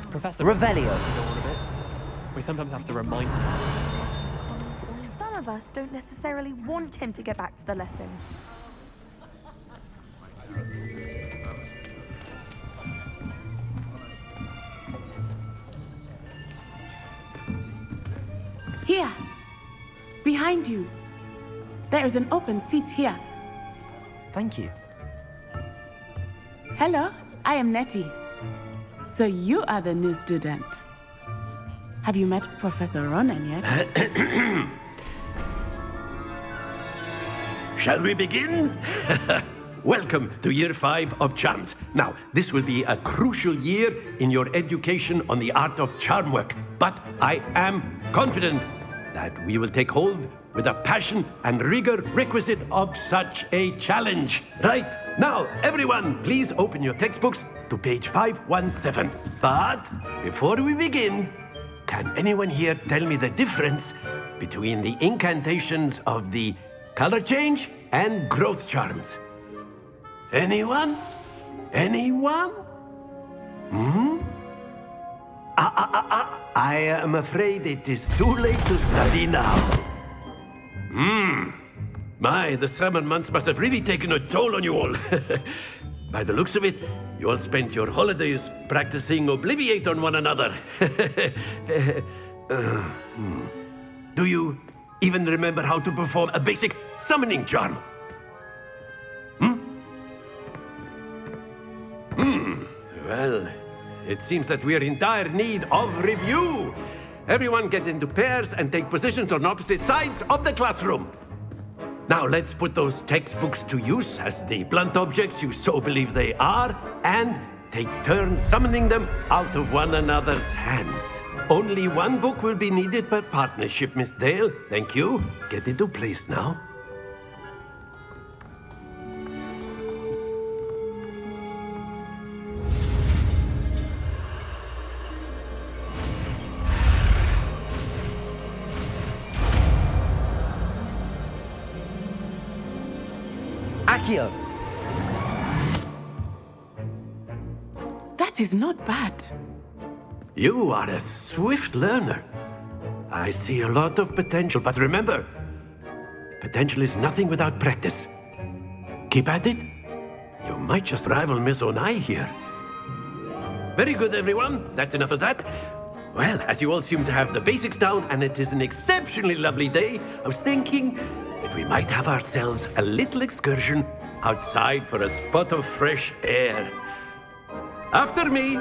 Professor Revelio. We sometimes have to remind him. Some of us don't necessarily want him to get back to the lesson. Here. Behind you. There is an open seat here. Thank you. Hello, I am Nettie. So you are the new student. Have you met Professor Ronan yet? Shall we begin? Welcome to Year 5 of Charms. Now, this will be a crucial year in your education on the art of charm work, but I am confident that we will take hold with the passion and rigor requisite of such a challenge. Right, now, everyone, please open your textbooks to page 517. But before we begin, can anyone here tell me the difference between the incantations of the color change and growth charms? Anyone? Anyone? I am afraid it is too late to study now. My, the summer months must have really taken a toll on you all. By the looks of it, you all spent your holidays practicing Obliviate on one another. Do you even remember how to perform a basic summoning charm? Well, it seems that we are in dire need of review. Everyone get into pairs and take positions on opposite sides of the classroom. Now let's put those textbooks to use as the blunt objects you so believe they are, and take turns summoning them out of one another's hands. Only one book will be needed per partnership, Miss Dale. Thank you. Get into place now. Accio. That is not bad. You are a swift learner. I see a lot of potential, but remember, potential is nothing without practice. Keep at it. You might just rival Miss Onai here. Very good, everyone. That's enough of that. Well, as you all seem to have the basics down, and it is an exceptionally lovely day, I was thinking that we might have ourselves a little excursion outside for a spot of fresh air. After me.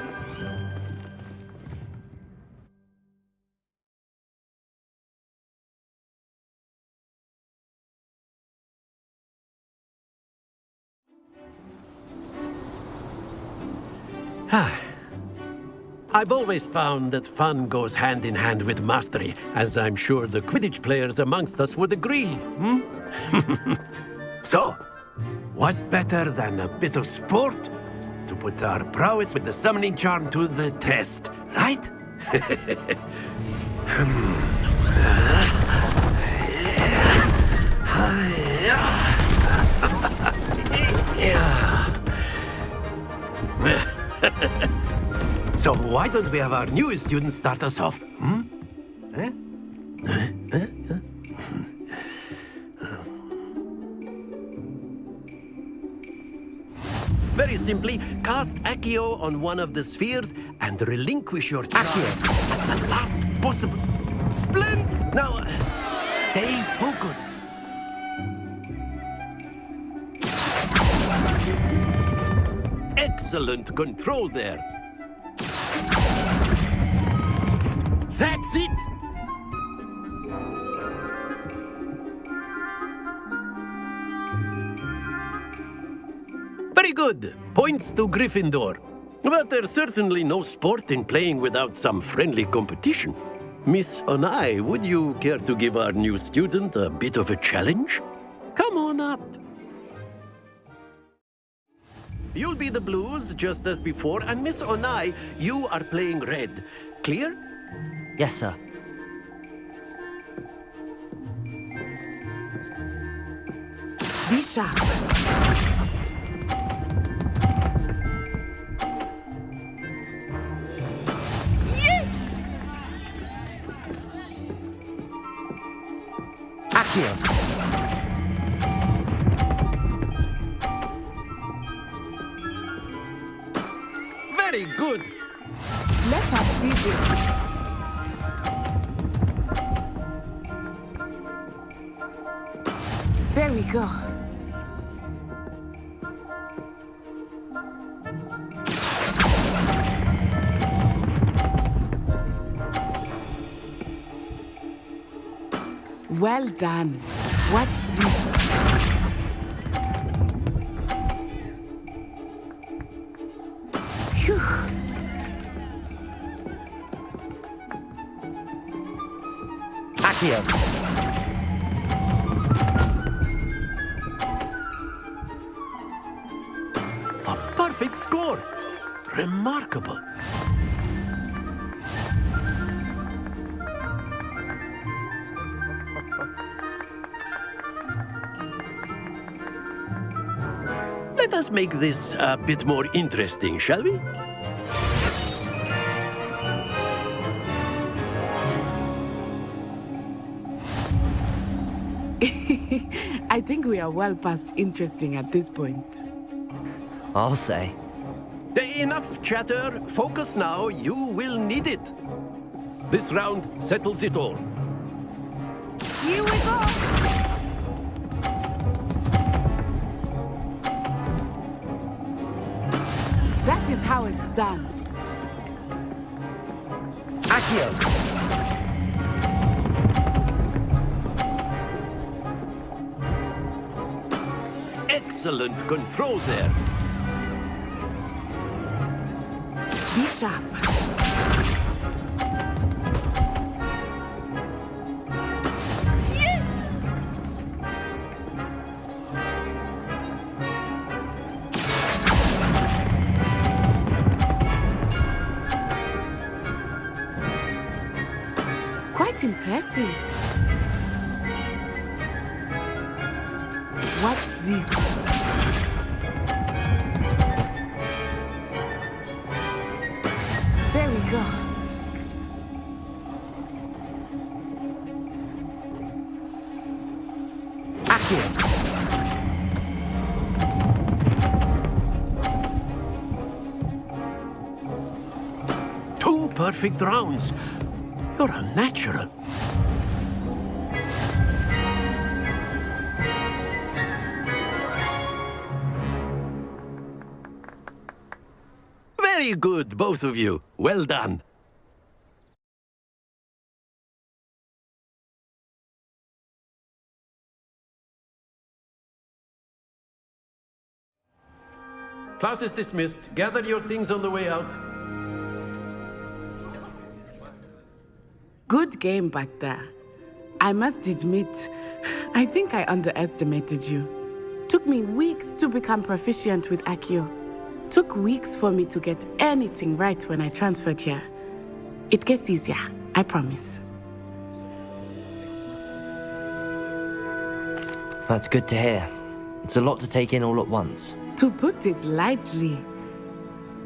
I've always found that fun goes hand in hand with mastery, as I'm sure the Quidditch players amongst us would agree. So, what better than a bit of sport to put our prowess with the summoning charm to the test, right? So why don't we have our newest student start us off? Very simply, cast Accio on one of the spheres and relinquish your charge at the last possible... Splend! Now, stay focused. Excellent control there. That's it! Very good. Points to Gryffindor. But there's certainly no sport in playing without some friendly competition. Miss Onai, would you care to give our new student a bit of a challenge? Come on up. You'll be the blues, just as before, and Miss Onai, you are playing red. Clear? Yes, sir. Be sharp. Yes! Accio. Very good. Let us see this. There we go. Well done. Watch this. Phew. Accio. Perfect score. Remarkable. Let us make this a bit more interesting, shall we? I think we are well past interesting at this point. I'll say. Enough chatter. Focus now. You will need it. This round settles it all. Here we go. That is how it's done. Accio. Excellent control there. Be sharp. Yes! Quite impressive. Watch this. go. Two perfect rounds. You're a natural. Very good, both of you. Well done. Class is dismissed. Gather your things on the way out. Good game back there. I must admit, I think I underestimated you. Took me weeks to become proficient with Accio. Took weeks for me to get anything right when I transferred here. It gets easier, I promise. That's good to hear. It's a lot to take in all at once. To put it lightly,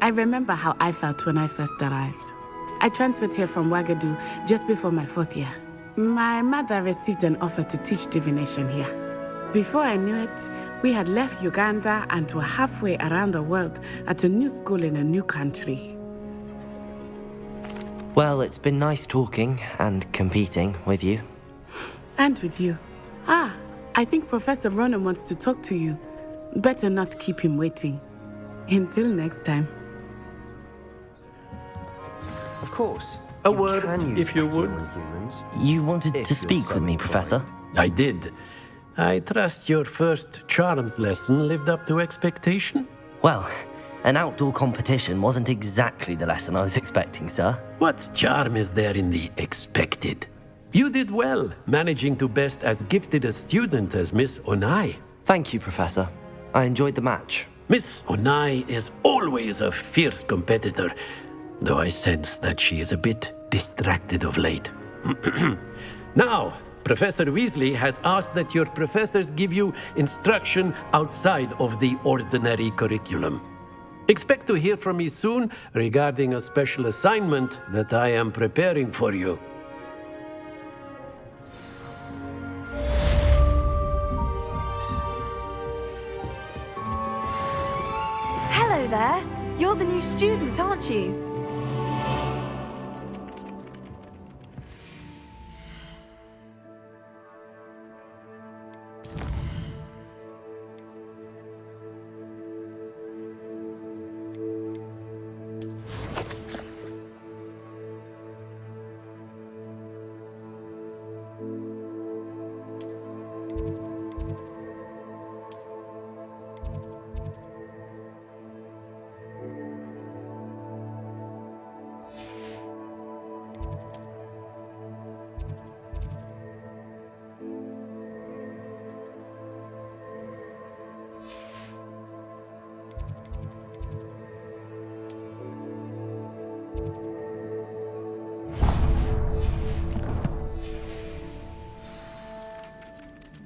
I remember how I felt when I first arrived. I transferred here from Wagadu just before my 4th year. My mother received an offer to teach divination here. Before I knew it, we had left Uganda and were halfway around the world at a new school in a new country. Well, it's been nice talking and competing with you. And with you. Ah, I think Professor Ronan wants to talk to you. Better not keep him waiting. Until next time. Of course. A word, if you would. You wanted to speak with me, Professor? I did. I trust your first charms lesson lived up to expectation? Well, an outdoor competition wasn't exactly the lesson I was expecting, sir. What charm is there in the expected? You did well, managing to best as gifted a student as Miss Onai. Thank you, Professor. I enjoyed the match. Miss Onai is always a fierce competitor, though I sense that she is a bit distracted of late. Now, Professor Weasley has asked that your professors give you instruction outside of the ordinary curriculum. Expect to hear from me soon regarding a special assignment that I am preparing for you. Hello there. You're the new student, aren't you?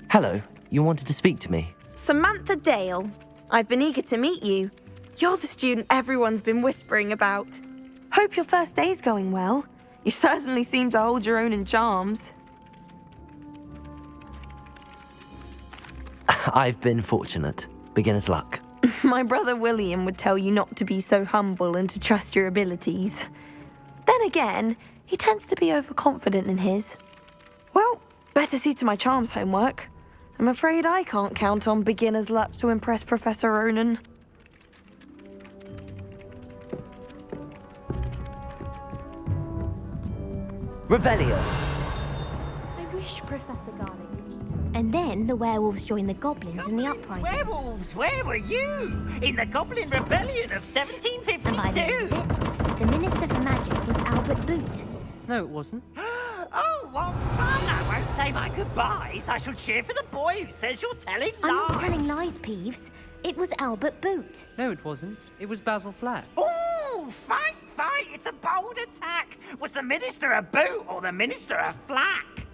Hello, you wanted to speak to me? Samantha Dale. I've been eager to meet you. You're the student everyone's been whispering about. Hope your first day's going well. You certainly seem to hold your own in charms. I've been fortunate. Beginner's luck. My brother William would tell you not to be so humble and to trust your abilities. Then again, he tends to be overconfident in his. Well, better see to my charms homework. I'm afraid I can't count on beginner's luck to impress Professor Ronan. Revelio. I wish Professor Garlic. And then the werewolves joined the goblins in the uprising. Werewolves, where were you? In the Goblin Rebellion of 1752? And by the end of it, the Minister for Magic was Albert Boot. No, it wasn't. Oh, what fun! I won't say my goodbyes. I shall cheer for the boy who says you're telling lies. I'm not telling lies, Peeves. It was Albert Boot. No, it wasn't. It was Basil Flack. Oh, fight! It's a bold attack. Was the Minister a boot or the Minister a flack?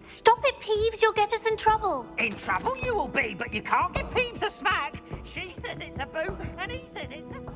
Stop it, Peeves. You'll get us in trouble. In trouble you will be, but you can't give Peeves a smack. She says it's a boot and he says it's a flack.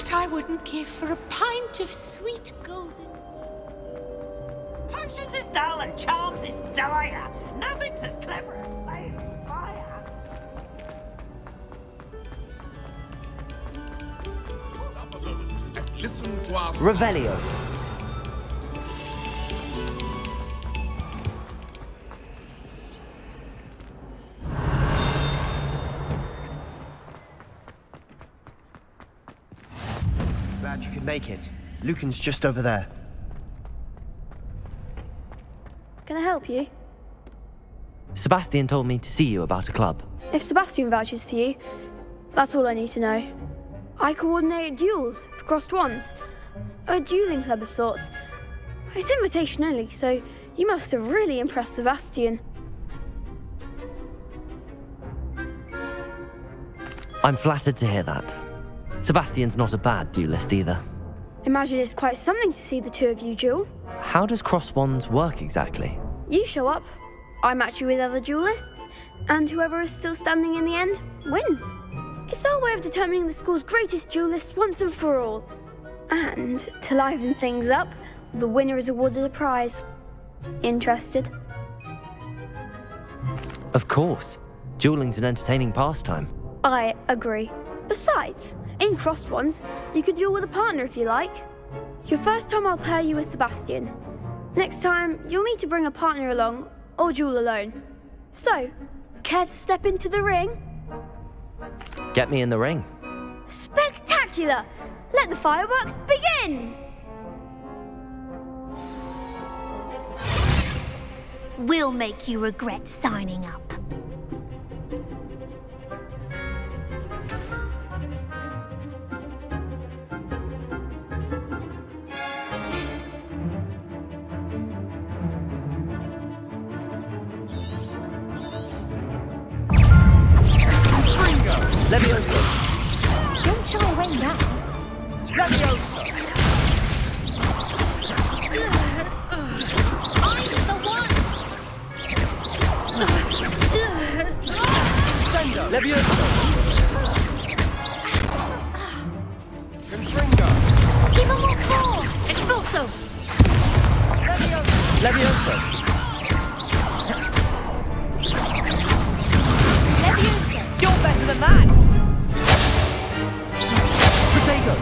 what I wouldn't give for a pint of sweet golden. Potions is dull and charms is dire. Nothing's as clever as playing fire. Hold up a moment and listen to our Revelio. Glad you could make it. Lucan's just over there. Can I help you? Sebastian told me to see you about a club. If Sebastian vouches for you, that's all I need to know. I coordinate duels for crossed wands. A dueling club of sorts. It's invitation only, so you must have really impressed Sebastian. I'm flattered to hear that. Sebastian's not a bad duelist either. Imagine it's quite something to see the two of you duel. How does cross wands work exactly? You show up, I match you with other duelists, and whoever is still standing in the end wins. It's our way of determining the school's greatest duelist once and for all. And to liven things up, the winner is awarded a prize. Interested? Of course. Dueling's an entertaining pastime. I agree. Besides, in crossed ones, you can duel with a partner if you like. Your first time I'll pair you with Sebastian. Next time, you'll need to bring a partner along, or duel alone. So, care to step into the ring? Get me in the ring. Spectacular! Let the fireworks begin! We'll make you regret signing up. Leviosa! Don't shy away now. Leviosa! I'm the one! Sender! Leviosa! Confringo! Give him more force! Expulso! Leviosa! Leviosa! Leviosa! You're better than that! Protego!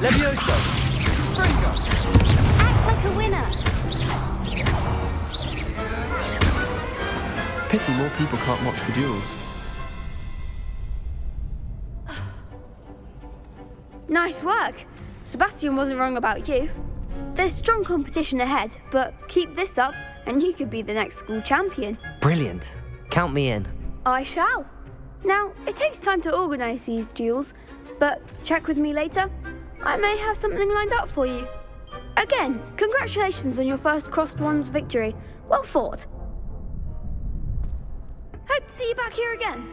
Leviosa! Confringo! Act like a winner! Pity more people can't watch the duels. Nice work. Sebastian wasn't wrong about you. There's strong competition ahead, but keep this up and you could be the next school champion. Brilliant. Count me in. I shall. Now, it takes time to organise these duels, but check with me later. I may have something lined up for you. Again, congratulations on your first crossed wands victory. Well fought. Hope to see you back here again.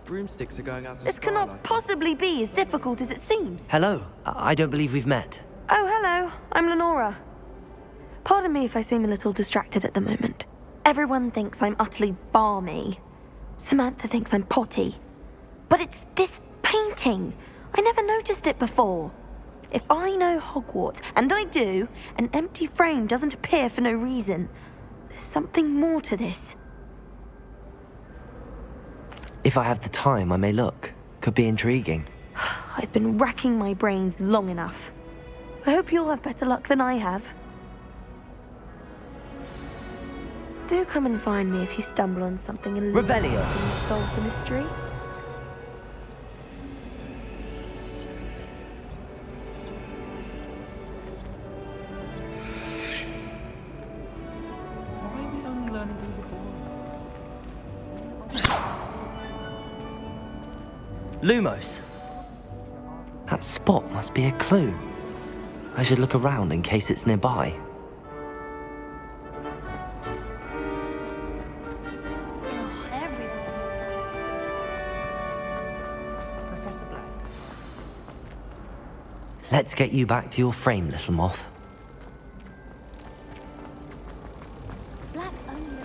Broomsticks are going out of This cannot possibly be as difficult as it seems. Hello. I don't believe we've met. Oh, hello. I'm Lenora. Pardon me if I seem a little distracted at the moment. Everyone thinks I'm utterly balmy. Samantha thinks I'm potty. But it's this painting. I never noticed it before. If I know Hogwarts, and I do, an empty frame doesn't appear for no reason. There's something more to this. If I have the time, I may look. Could be intriguing. I've been racking my brains long enough. I hope you'll have better luck than I have. Do come and find me if you stumble on something illuminating that solves the mystery. Why are we only learning Lumos! That spot must be a clue. I should look around in case it's nearby. Let's get you back to your frame, little moth. Black only.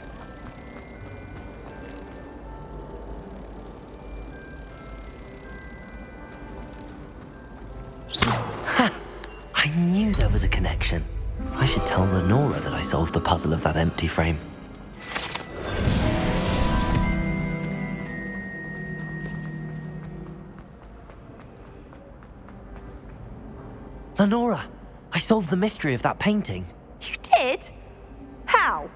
Ha! I knew there was a connection. I should tell Lenora that I solved the puzzle of that empty frame. Lenora, I solved the mystery of that painting. You did? How?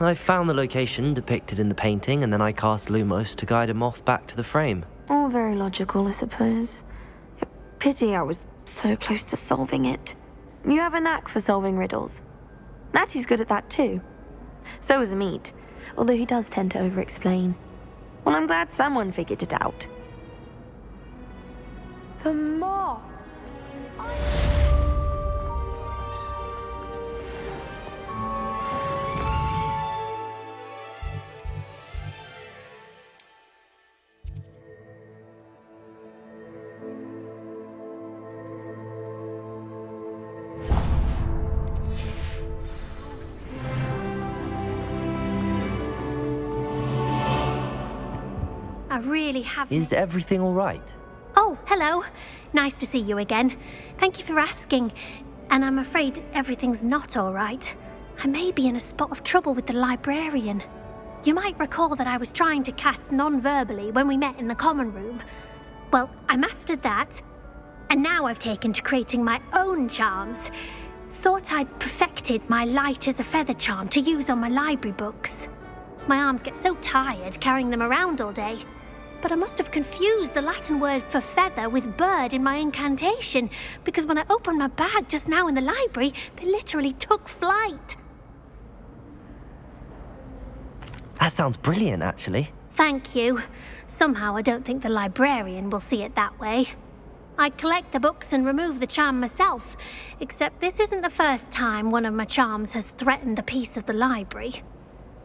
I found the location depicted in the painting, and then I cast Lumos to guide a moth back to the frame. All very logical, I suppose. Pity I was so close to solving it. You have a knack for solving riddles. Natty's good at that too. So is Amit, although he does tend to over-explain. Well, I'm glad someone figured it out. The moth! I really have. Is everything all right? Oh, hello. Nice to see you again. Thank you for asking. And I'm afraid everything's not all right. I may be in a spot of trouble with the librarian. You might recall that I was trying to cast non-verbally when we met in the common room. Well, I mastered that, and now I've taken to creating my own charms. Thought I'd perfected my light as a feather charm to use on my library books. My arms get so tired carrying them around all day. But I must have confused the Latin word for feather with bird in my incantation, because when I opened my bag just now in the library, they literally took flight. That sounds brilliant, actually. Thank you. Somehow I don't think the librarian will see it that way. I collect the books and remove the charm myself, except this isn't the first time one of my charms has threatened the peace of the library.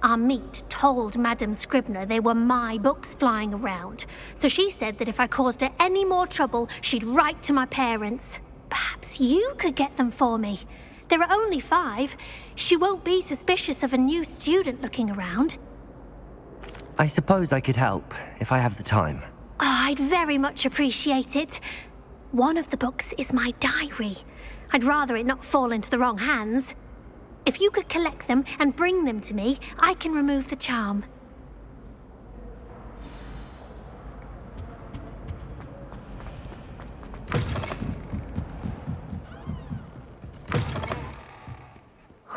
Amit told Madame Scribner they were my books flying around, so she said that if I caused her any more trouble, she'd write to my parents. Perhaps you could get them for me. There are only 5. She won't be suspicious of a new student looking around. I suppose I could help, if I have the time. Oh, I'd very much appreciate it. One of the books is my diary. I'd rather it not fall into the wrong hands. If you could collect them and bring them to me, I can remove the charm.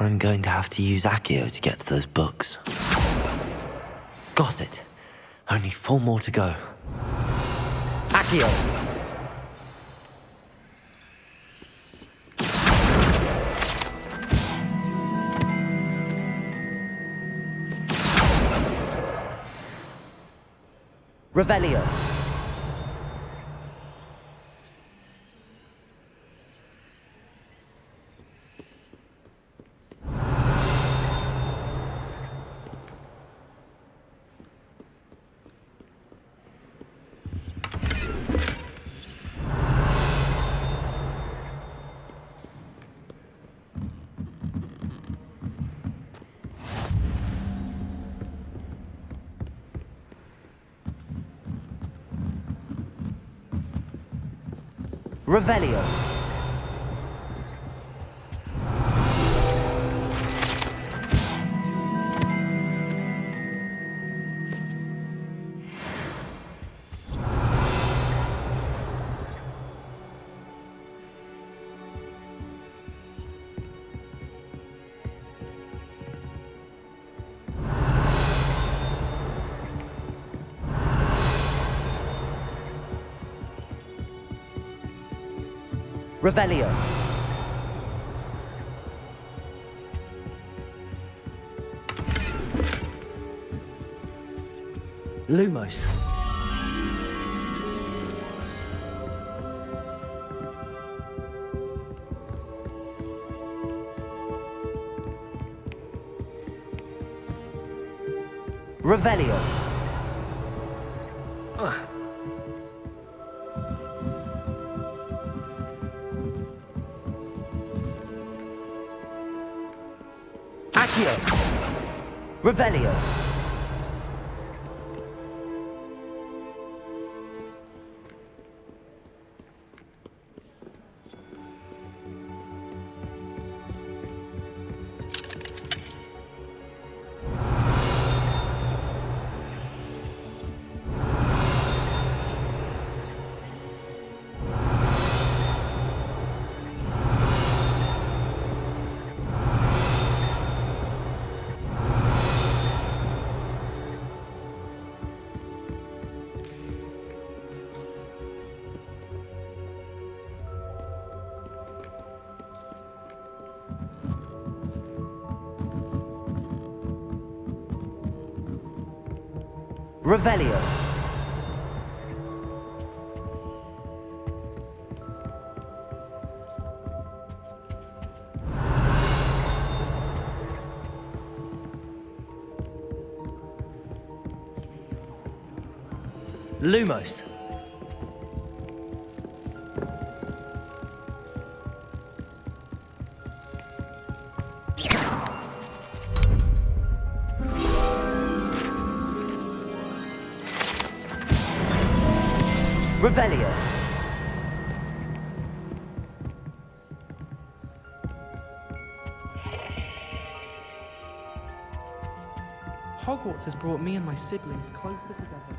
I'm going to have to use Accio to get to those books. Got it. Only 4 more to go. Accio! Revelio. Revelio. Revelio. Lumos. Revelio. Accio. Revelio. Revelio. Lumos. Revelio. Hogwarts has brought me and my siblings closer together.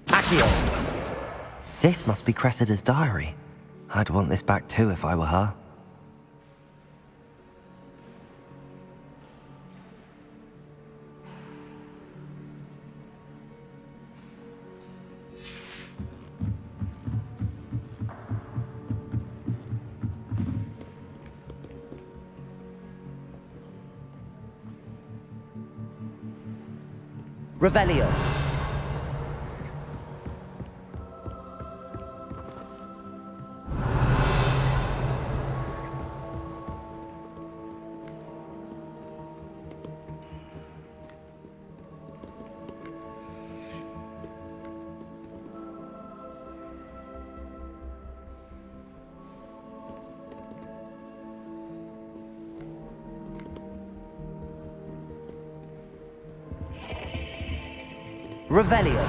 Accio. This must be Cressida's diary. I'd want this back too if I were her. Revelio. Revelio.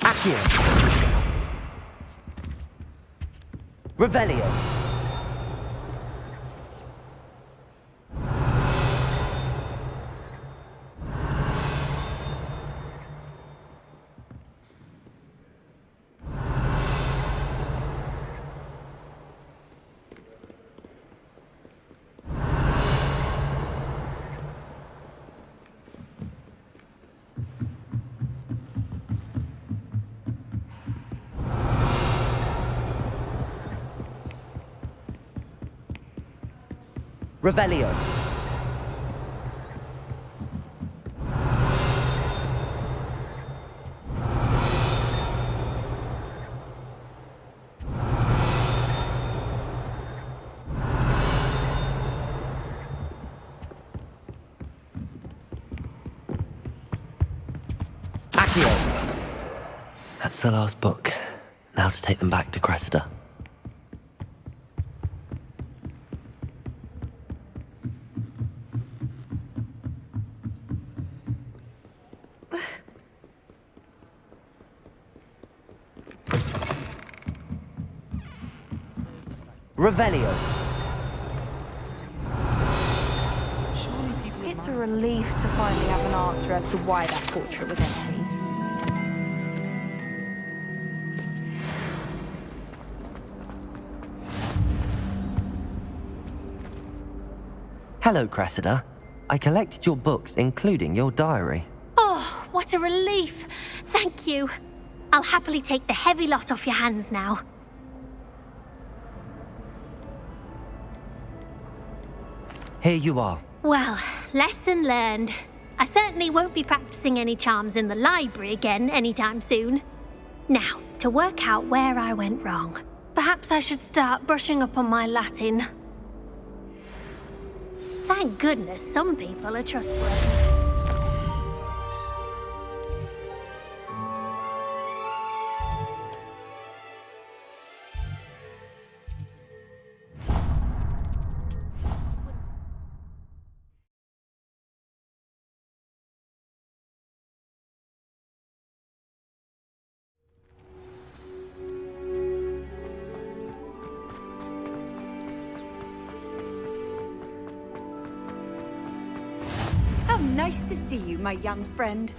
Accio. Revelio. Revelio. That's the last book. Now to take them back to Cressida. Revelio. It's a relief to finally have an answer as to why that portrait was empty. Hello, Cressida. I collected your books, including your diary. Oh, what a relief. Thank you. I'll happily take the heavy lot off your hands now. Here you are. Well, lesson learned. I certainly won't be practicing any charms in the library again anytime soon. Now, to work out where I went wrong. Perhaps I should start brushing up on my Latin. Thank goodness some people are trustworthy. How nice to see you, my young friend.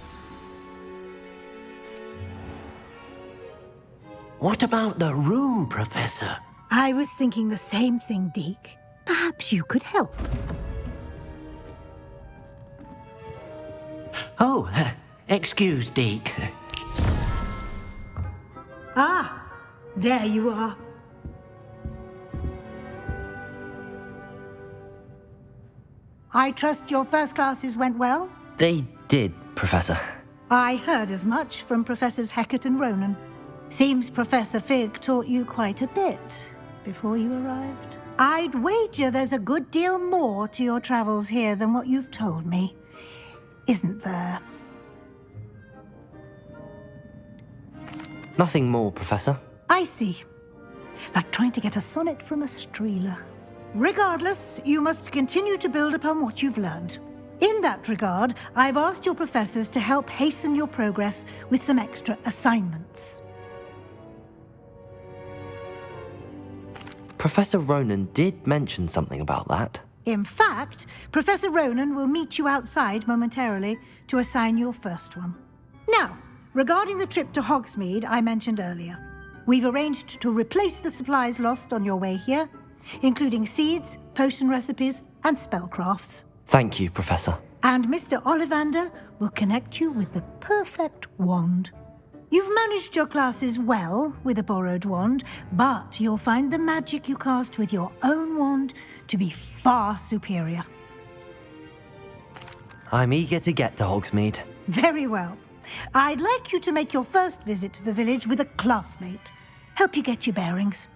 What about the room, Professor? I was thinking the same thing, Deke. Perhaps you could help. Oh, excuse, Deke. Ah, there you are. I trust your first classes went well? They did, Professor. I heard as much from Professors Hecat and Ronan. Seems Professor Fig taught you quite a bit before you arrived. I'd wager there's a good deal more to your travels here than what you've told me, isn't there? Nothing more, Professor. I see. Like trying to get a sonnet from a streeler. Regardless, you must continue to build upon what you've learned. In that regard, I've asked your professors to help hasten your progress with some extra assignments. Professor Ronan did mention something about that. In fact, Professor Ronan will meet you outside momentarily to assign your first one. Now, regarding the trip to Hogsmeade I mentioned earlier, we've arranged to replace the supplies lost on your way here, including seeds, potion recipes, and spellcrafts. Thank you, Professor. And Mr. Ollivander will connect you with the perfect wand. You've managed your classes well with a borrowed wand, but you'll find the magic you cast with your own wand to be far superior. I'm eager to get to Hogsmeade. Very well. I'd like you to make your first visit to the village with a classmate. Help you get your bearings.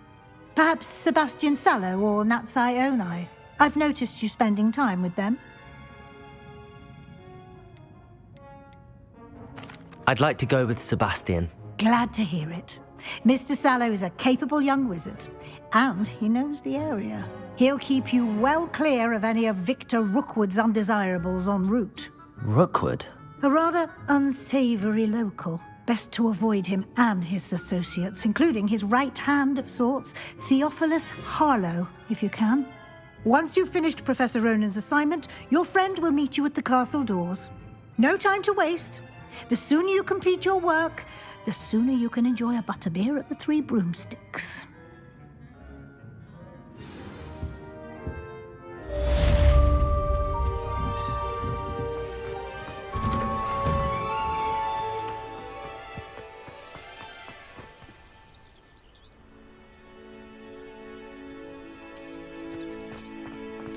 Perhaps Sebastian Sallow or Natsai Onai. I've noticed you spending time with them. I'd like to go with Sebastian. Glad to hear it. Mr. Sallow is a capable young wizard, and he knows the area. He'll keep you well clear of any of Victor Rookwood's undesirables en route. Rookwood? A rather unsavory local. Best to avoid him and his associates, including his right hand of sorts, Theophilus Harlow, if you can. Once you've finished Professor Ronan's assignment, your friend will meet you at the castle doors. No time to waste. The sooner you complete your work, the sooner you can enjoy a butterbeer at the Three Broomsticks.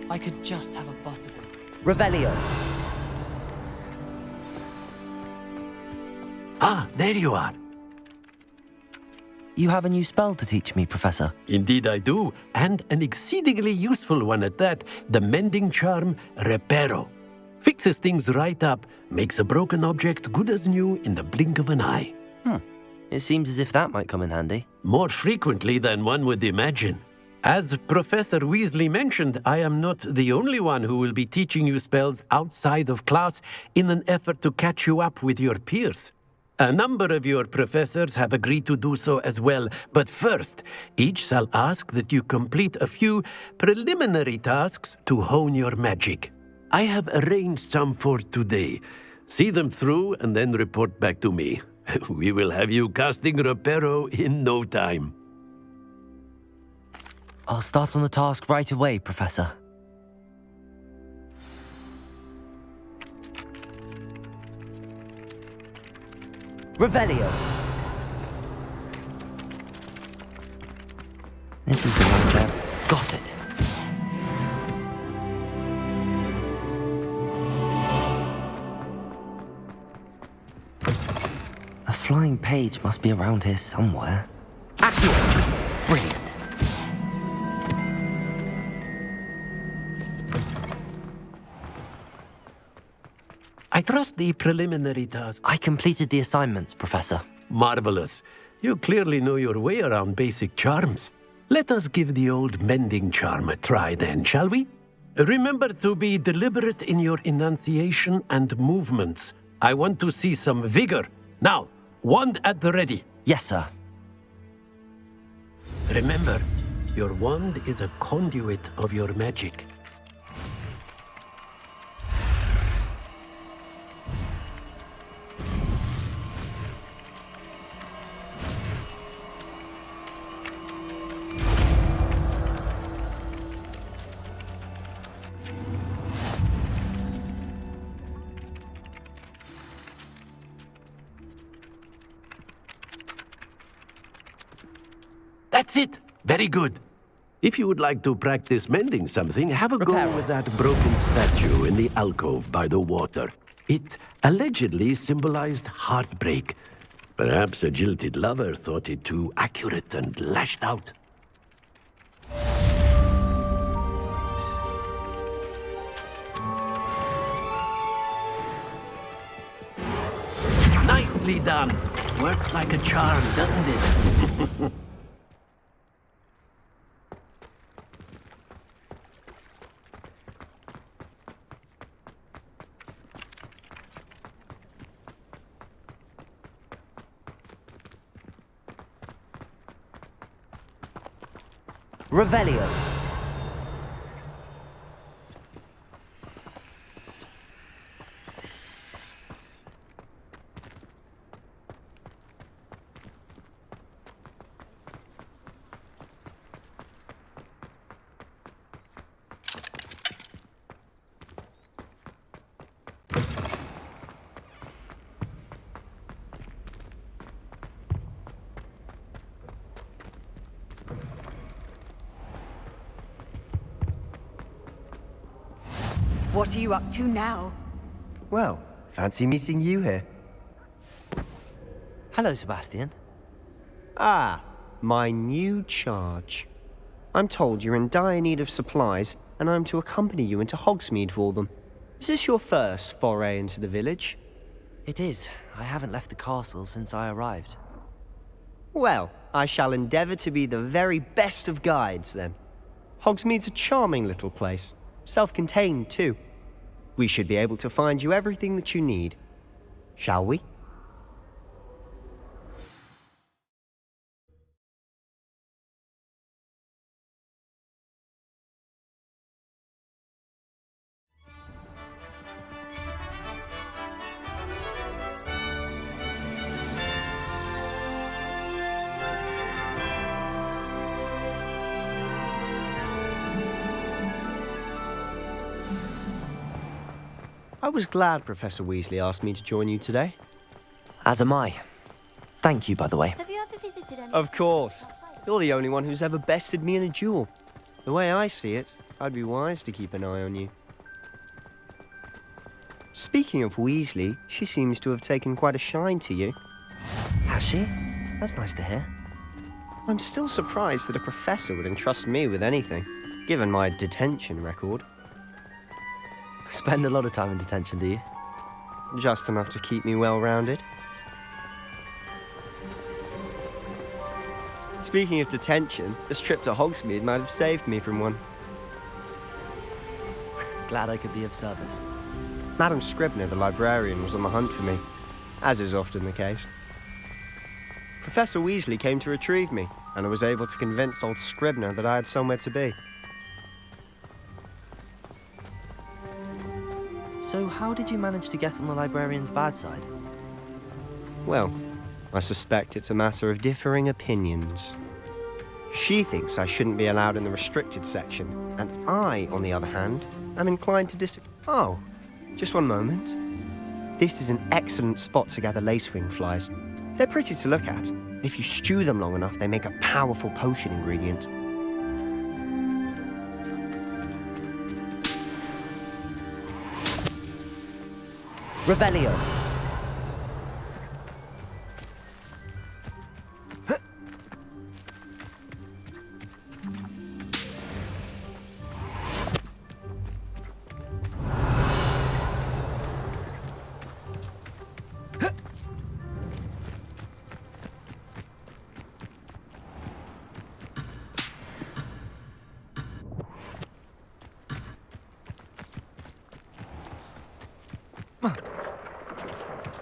I could just have a butterbean. Revelio. Ah, there you are. You have a new spell to teach me, Professor. Indeed I do, and an exceedingly useful one at that. The mending charm, Reparo. Fixes things right up, makes a broken object good as new in the blink of an eye. It seems as if that might come in handy. More frequently than one would imagine. As Professor Weasley mentioned, I am not the only one who will be teaching you spells outside of class in an effort to catch you up with your peers. A number of your professors have agreed to do so as well, but first, each shall ask that you complete a few preliminary tasks to hone your magic. I have arranged some for today. See them through and then report back to me. We will have you casting Reparo in no time. I'll start on the task right away, Professor. Revelio. This is the one job. Got it. A flying page must be around here somewhere. Accio! Brilliant. I trust the preliminary task. I completed the assignments, Professor. Marvelous. You clearly know your way around basic charms. Let us give the old mending charm a try then, shall we? Remember to be deliberate in your enunciation and movements. I want to see some vigor. Now, wand at the ready. Yes, sir. Remember, your wand is a conduit of your magic. That's it. Very good. If you would like to practice mending something, have a go with that broken statue in the alcove by the water. It allegedly symbolized heartbreak. Perhaps a jilted lover thought it too accurate and lashed out. Nicely done. Works like a charm, doesn't it? Revelio. What are you up to now? Well, fancy meeting you here. Hello, Sebastian. Ah, my new charge. I'm told you're in dire need of supplies, and I'm to accompany you into Hogsmeade for them. Is this your first foray into the village? It is. I haven't left the castle since I arrived. Well, I shall endeavour to be the very best of guides, then. Hogsmeade's a charming little place. Self-contained, too. We should be able to find you everything that you need. Shall we? I was glad Professor Weasley asked me to join you today. As am I. Thank you, by the way. Have you ever visited any... Of course. You're the only one who's ever bested me in a duel. The way I see it, I'd be wise to keep an eye on you. Speaking of Weasley, she seems to have taken quite a shine to you. Has she? That's nice to hear. I'm still surprised that a professor would entrust me with anything, given my detention record. Spend a lot of time in detention, do you? Just enough to keep me well-rounded. Speaking of detention, this trip to Hogsmeade might have saved me from one. Glad I could be of service. Madam Scribner, the librarian, was on the hunt for me, as is often the case. Professor Weasley came to retrieve me, and I was able to convince old Scribner that I had somewhere to be. So how did you manage to get on the librarian's bad side? Well, I suspect it's a matter of differing opinions. She thinks I shouldn't be allowed in the restricted section, and I, on the other hand, am inclined to Oh, just one moment. This is an excellent spot to gather lacewing flies. They're pretty to look at. If you stew them long enough, they make a powerful potion ingredient. Revelio.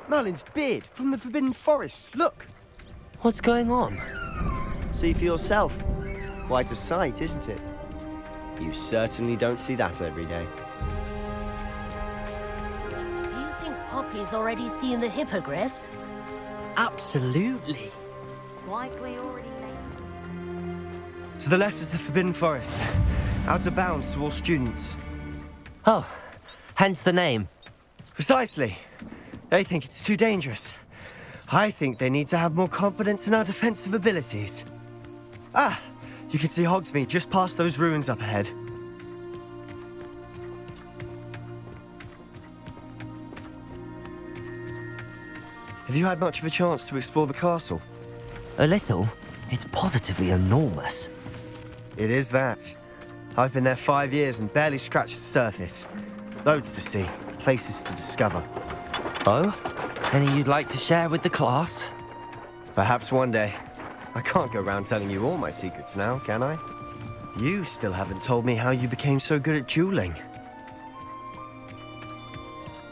Merlin's beard from the Forbidden Forest, look! What's going on? See for yourself. Quite a sight, isn't it? You certainly don't see that every day. Do you think Poppy's already seen the hippogriffs? Absolutely. Like we already know. To the left is the Forbidden Forest. Out of bounds to all students. Oh, hence the name. Precisely. They think it's too dangerous. I think they need to have more confidence in our defensive abilities. Ah, you can see Hogsmeade just past those ruins up ahead. Have you had much of a chance to explore the castle? A little. It's positively enormous. It is that. I've been there 5 years and barely scratched the surface. Loads to see, places to discover. Oh? Any you'd like to share with the class? Perhaps one day. I can't go around telling you all my secrets now, can I? You still haven't told me how you became so good at dueling.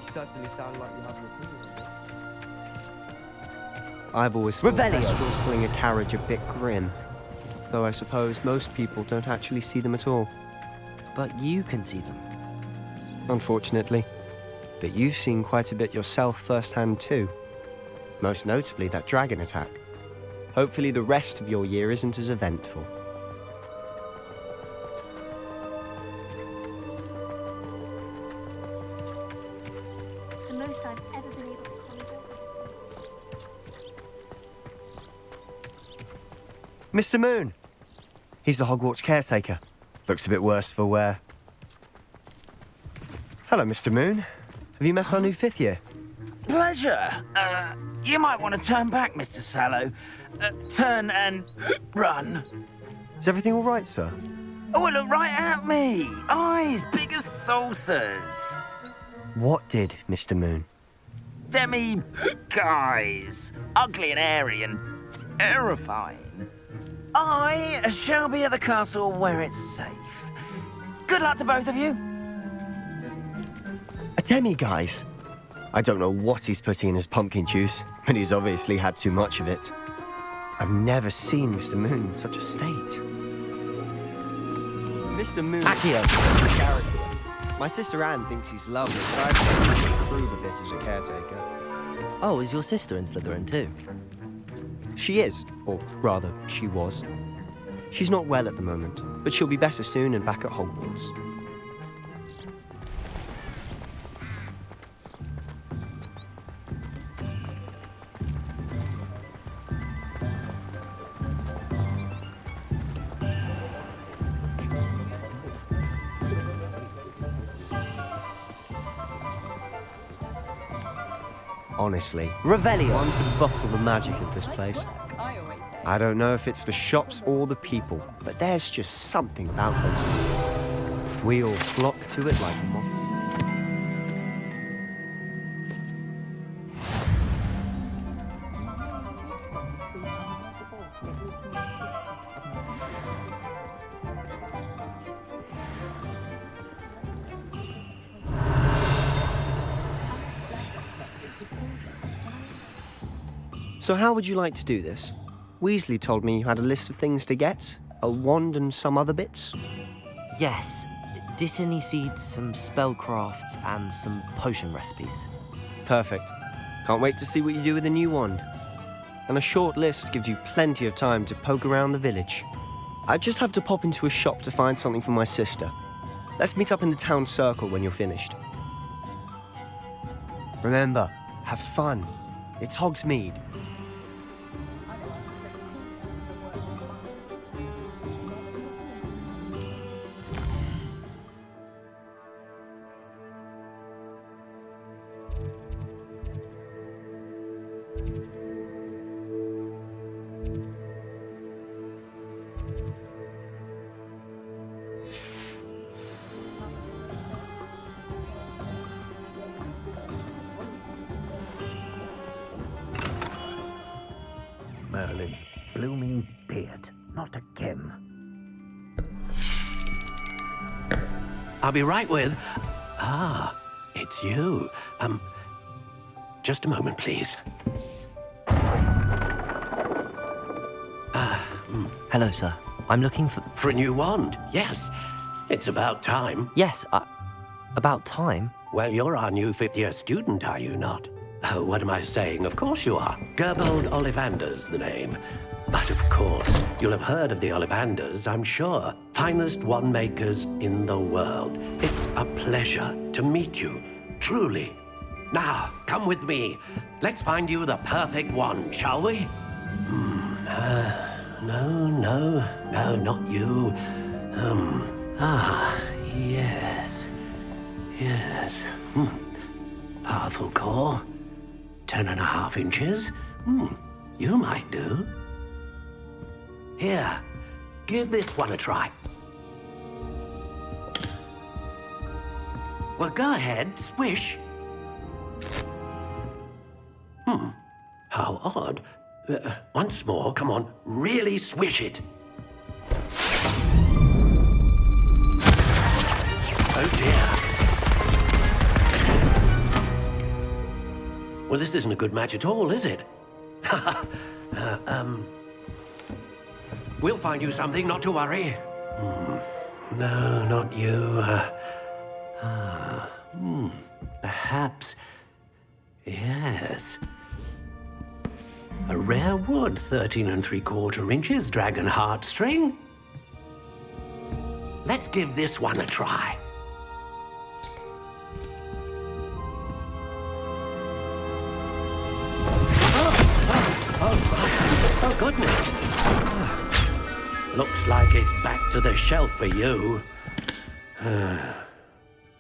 You certainly sound like you have an opinion on it. I've always thought Revelio. Kestrel's pulling a carriage a bit grim. Though I suppose most people don't actually see them at all. But you can see them. Unfortunately. But you've seen quite a bit yourself firsthand too. Most notably that dragon attack. Hopefully the rest of your year isn't as eventful. The most I've ever been able to conjure. Mr. Moon! He's the Hogwarts caretaker. Looks a bit worse for wear. Hello, Mr. Moon. Have you met our new 5th year? Pleasure. You might want to turn back, Mr. Sallow. Turn and run. Is everything all right, sir? Oh, look right at me. Eyes big as saucers. What did, Mr. Moon? Demi guys. Ugly and airy and terrifying. I shall be at the castle where it's safe. Good luck to both of you. A demi-guise? I don't know what he's putting in his pumpkin juice, but he's obviously had too much of it. I've never seen Mr. Moon in such a state. Mr. Moon Accio. is a character. My sister Anne thinks he's lovely, but I've seen him improve a bit as a caretaker. Oh, is your sister in Slytherin too? She is, or rather, she was. She's not well at the moment, but she'll be better soon and back at Hogwarts. honestly. Revelio. One could bottle the magic of this place. I don't know if it's the shops or the people, but there's just something about Hogsmeade. We all flock to it like moths. So how would you like to do this? Weasley told me you had a list of things to get, a wand and some other bits. Yes. Dittany seeds, some spellcrafts, and some potion recipes. Perfect. Can't wait to see what you do with the new wand. And a short list gives you plenty of time to poke around the village. I just have to pop into a shop to find something for my sister. Let's meet up in the town circle when you're finished. Remember, have fun. It's Hogsmeade. Merlin, blooming beard, not again. I'll be right with... Ah, it's you. Just a moment, please. Hello, sir. I'm looking for... For a new wand, yes. It's about time. Yes, about time? Well, you're our new fifth-year student, are you not? Oh, what am I saying? Of course you are. Gerbold Ollivander's the name. But of course, you'll have heard of the Ollivanders, I'm sure. Finest wand makers in the world. It's a pleasure to meet you, truly. Now, come with me. Let's find you the perfect wand, shall we? No, not you. Yes. Powerful core. 10.5 inches. You might do. Here, give this one a try. Well, go ahead, swish. How odd. Once more, come on, really swish it. Oh dear. Well, this isn't a good match at all, is it? We'll find you something, not to worry. No, not you. Perhaps... Yes. A rare wood, 13 3/4 inches, dragon heartstring. Let's give this one a try. Oh, goodness. Looks like it's back to the shelf for you.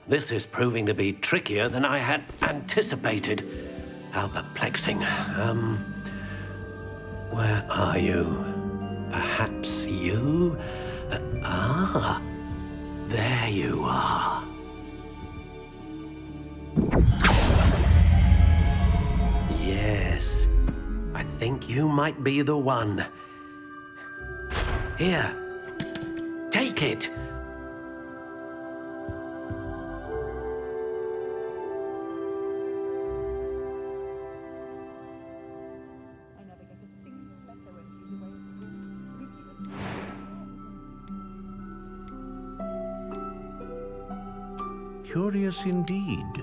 This is proving to be trickier than I had anticipated. How perplexing. Where are you? Perhaps you? There you are. Yes, I think you might be the one. Here, take it. Curious indeed.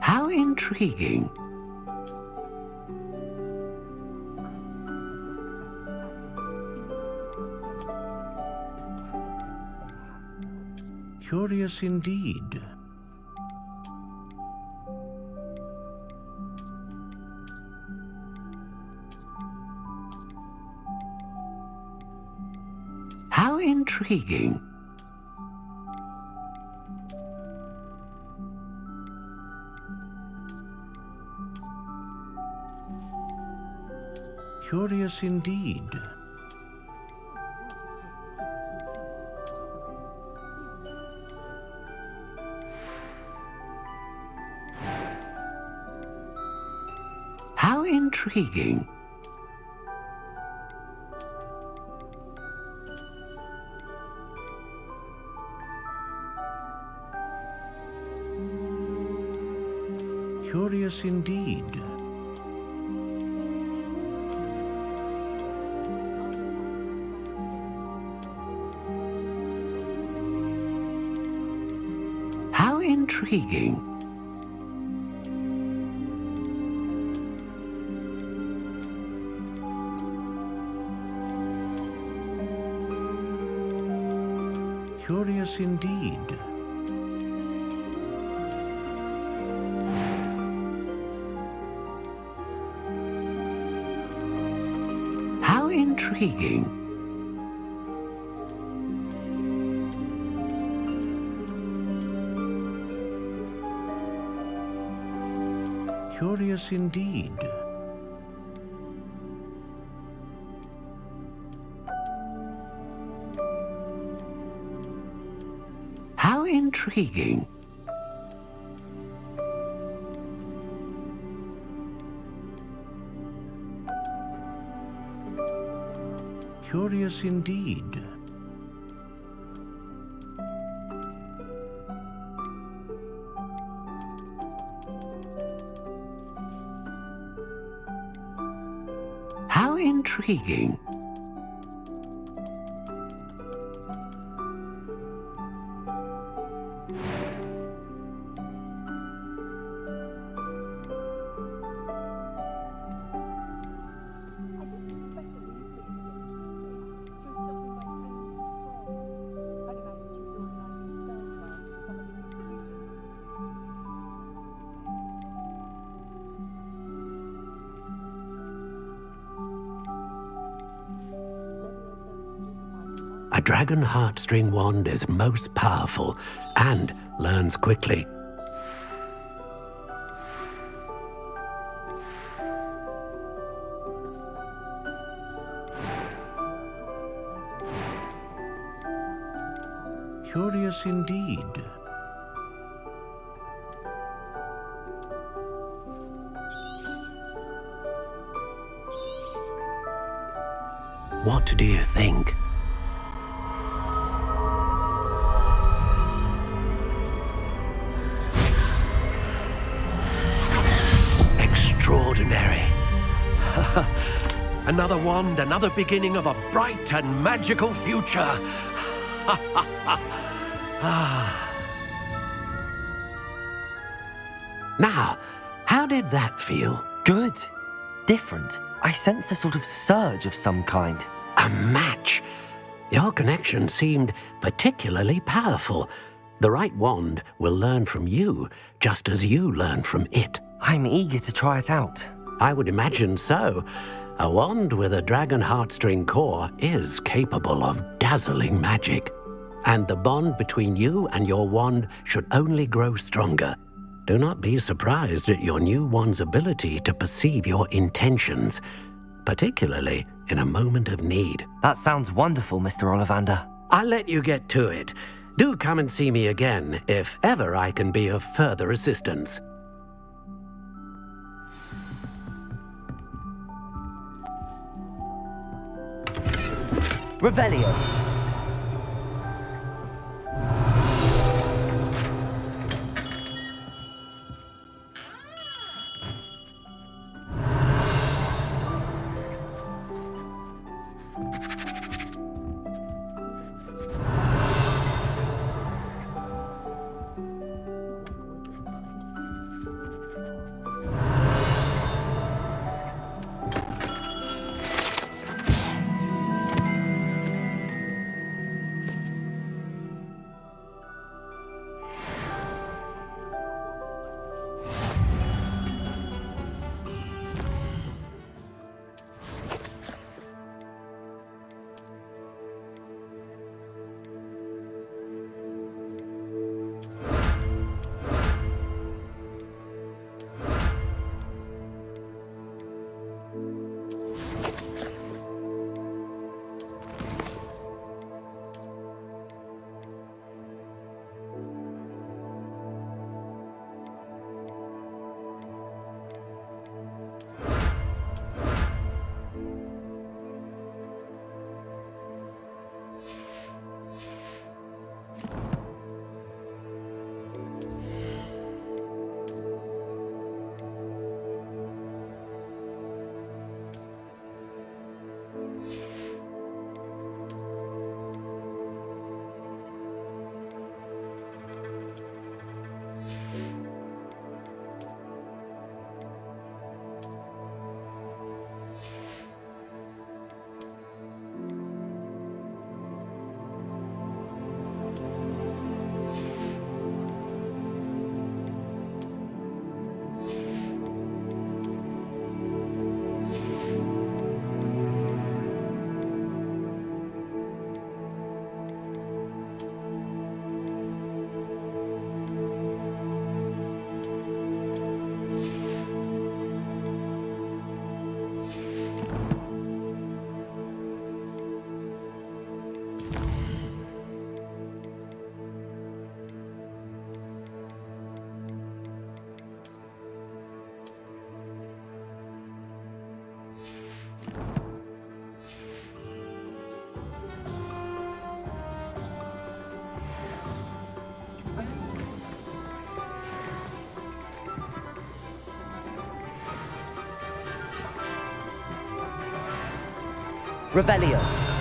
How intriguing. Curious indeed. intriguing. Curious indeed. How intriguing. Curious indeed. How intriguing. Curious indeed. How intriguing. Curious indeed. How intriguing. Curious indeed. How intriguing. A dragon heartstring wand is most powerful and learns quickly. Curious indeed. What do you think? Extraordinary. Another wand, another beginning of a bright and magical future. Now, how did that feel? Good. Different. I sensed a sort of surge of some kind. A match. Your connection seemed particularly powerful. The right wand will learn from you, just as you learn from it. I'm eager to try it out. I would imagine so. A wand with a dragon heartstring core is capable of dazzling magic. And the bond between you and your wand should only grow stronger. Do not be surprised at your new wand's ability to perceive your intentions, particularly in a moment of need. That sounds wonderful, Mr. Ollivander. I'll let you get to it. Do come and see me again if ever I can be of further assistance. Revelio. Revelio.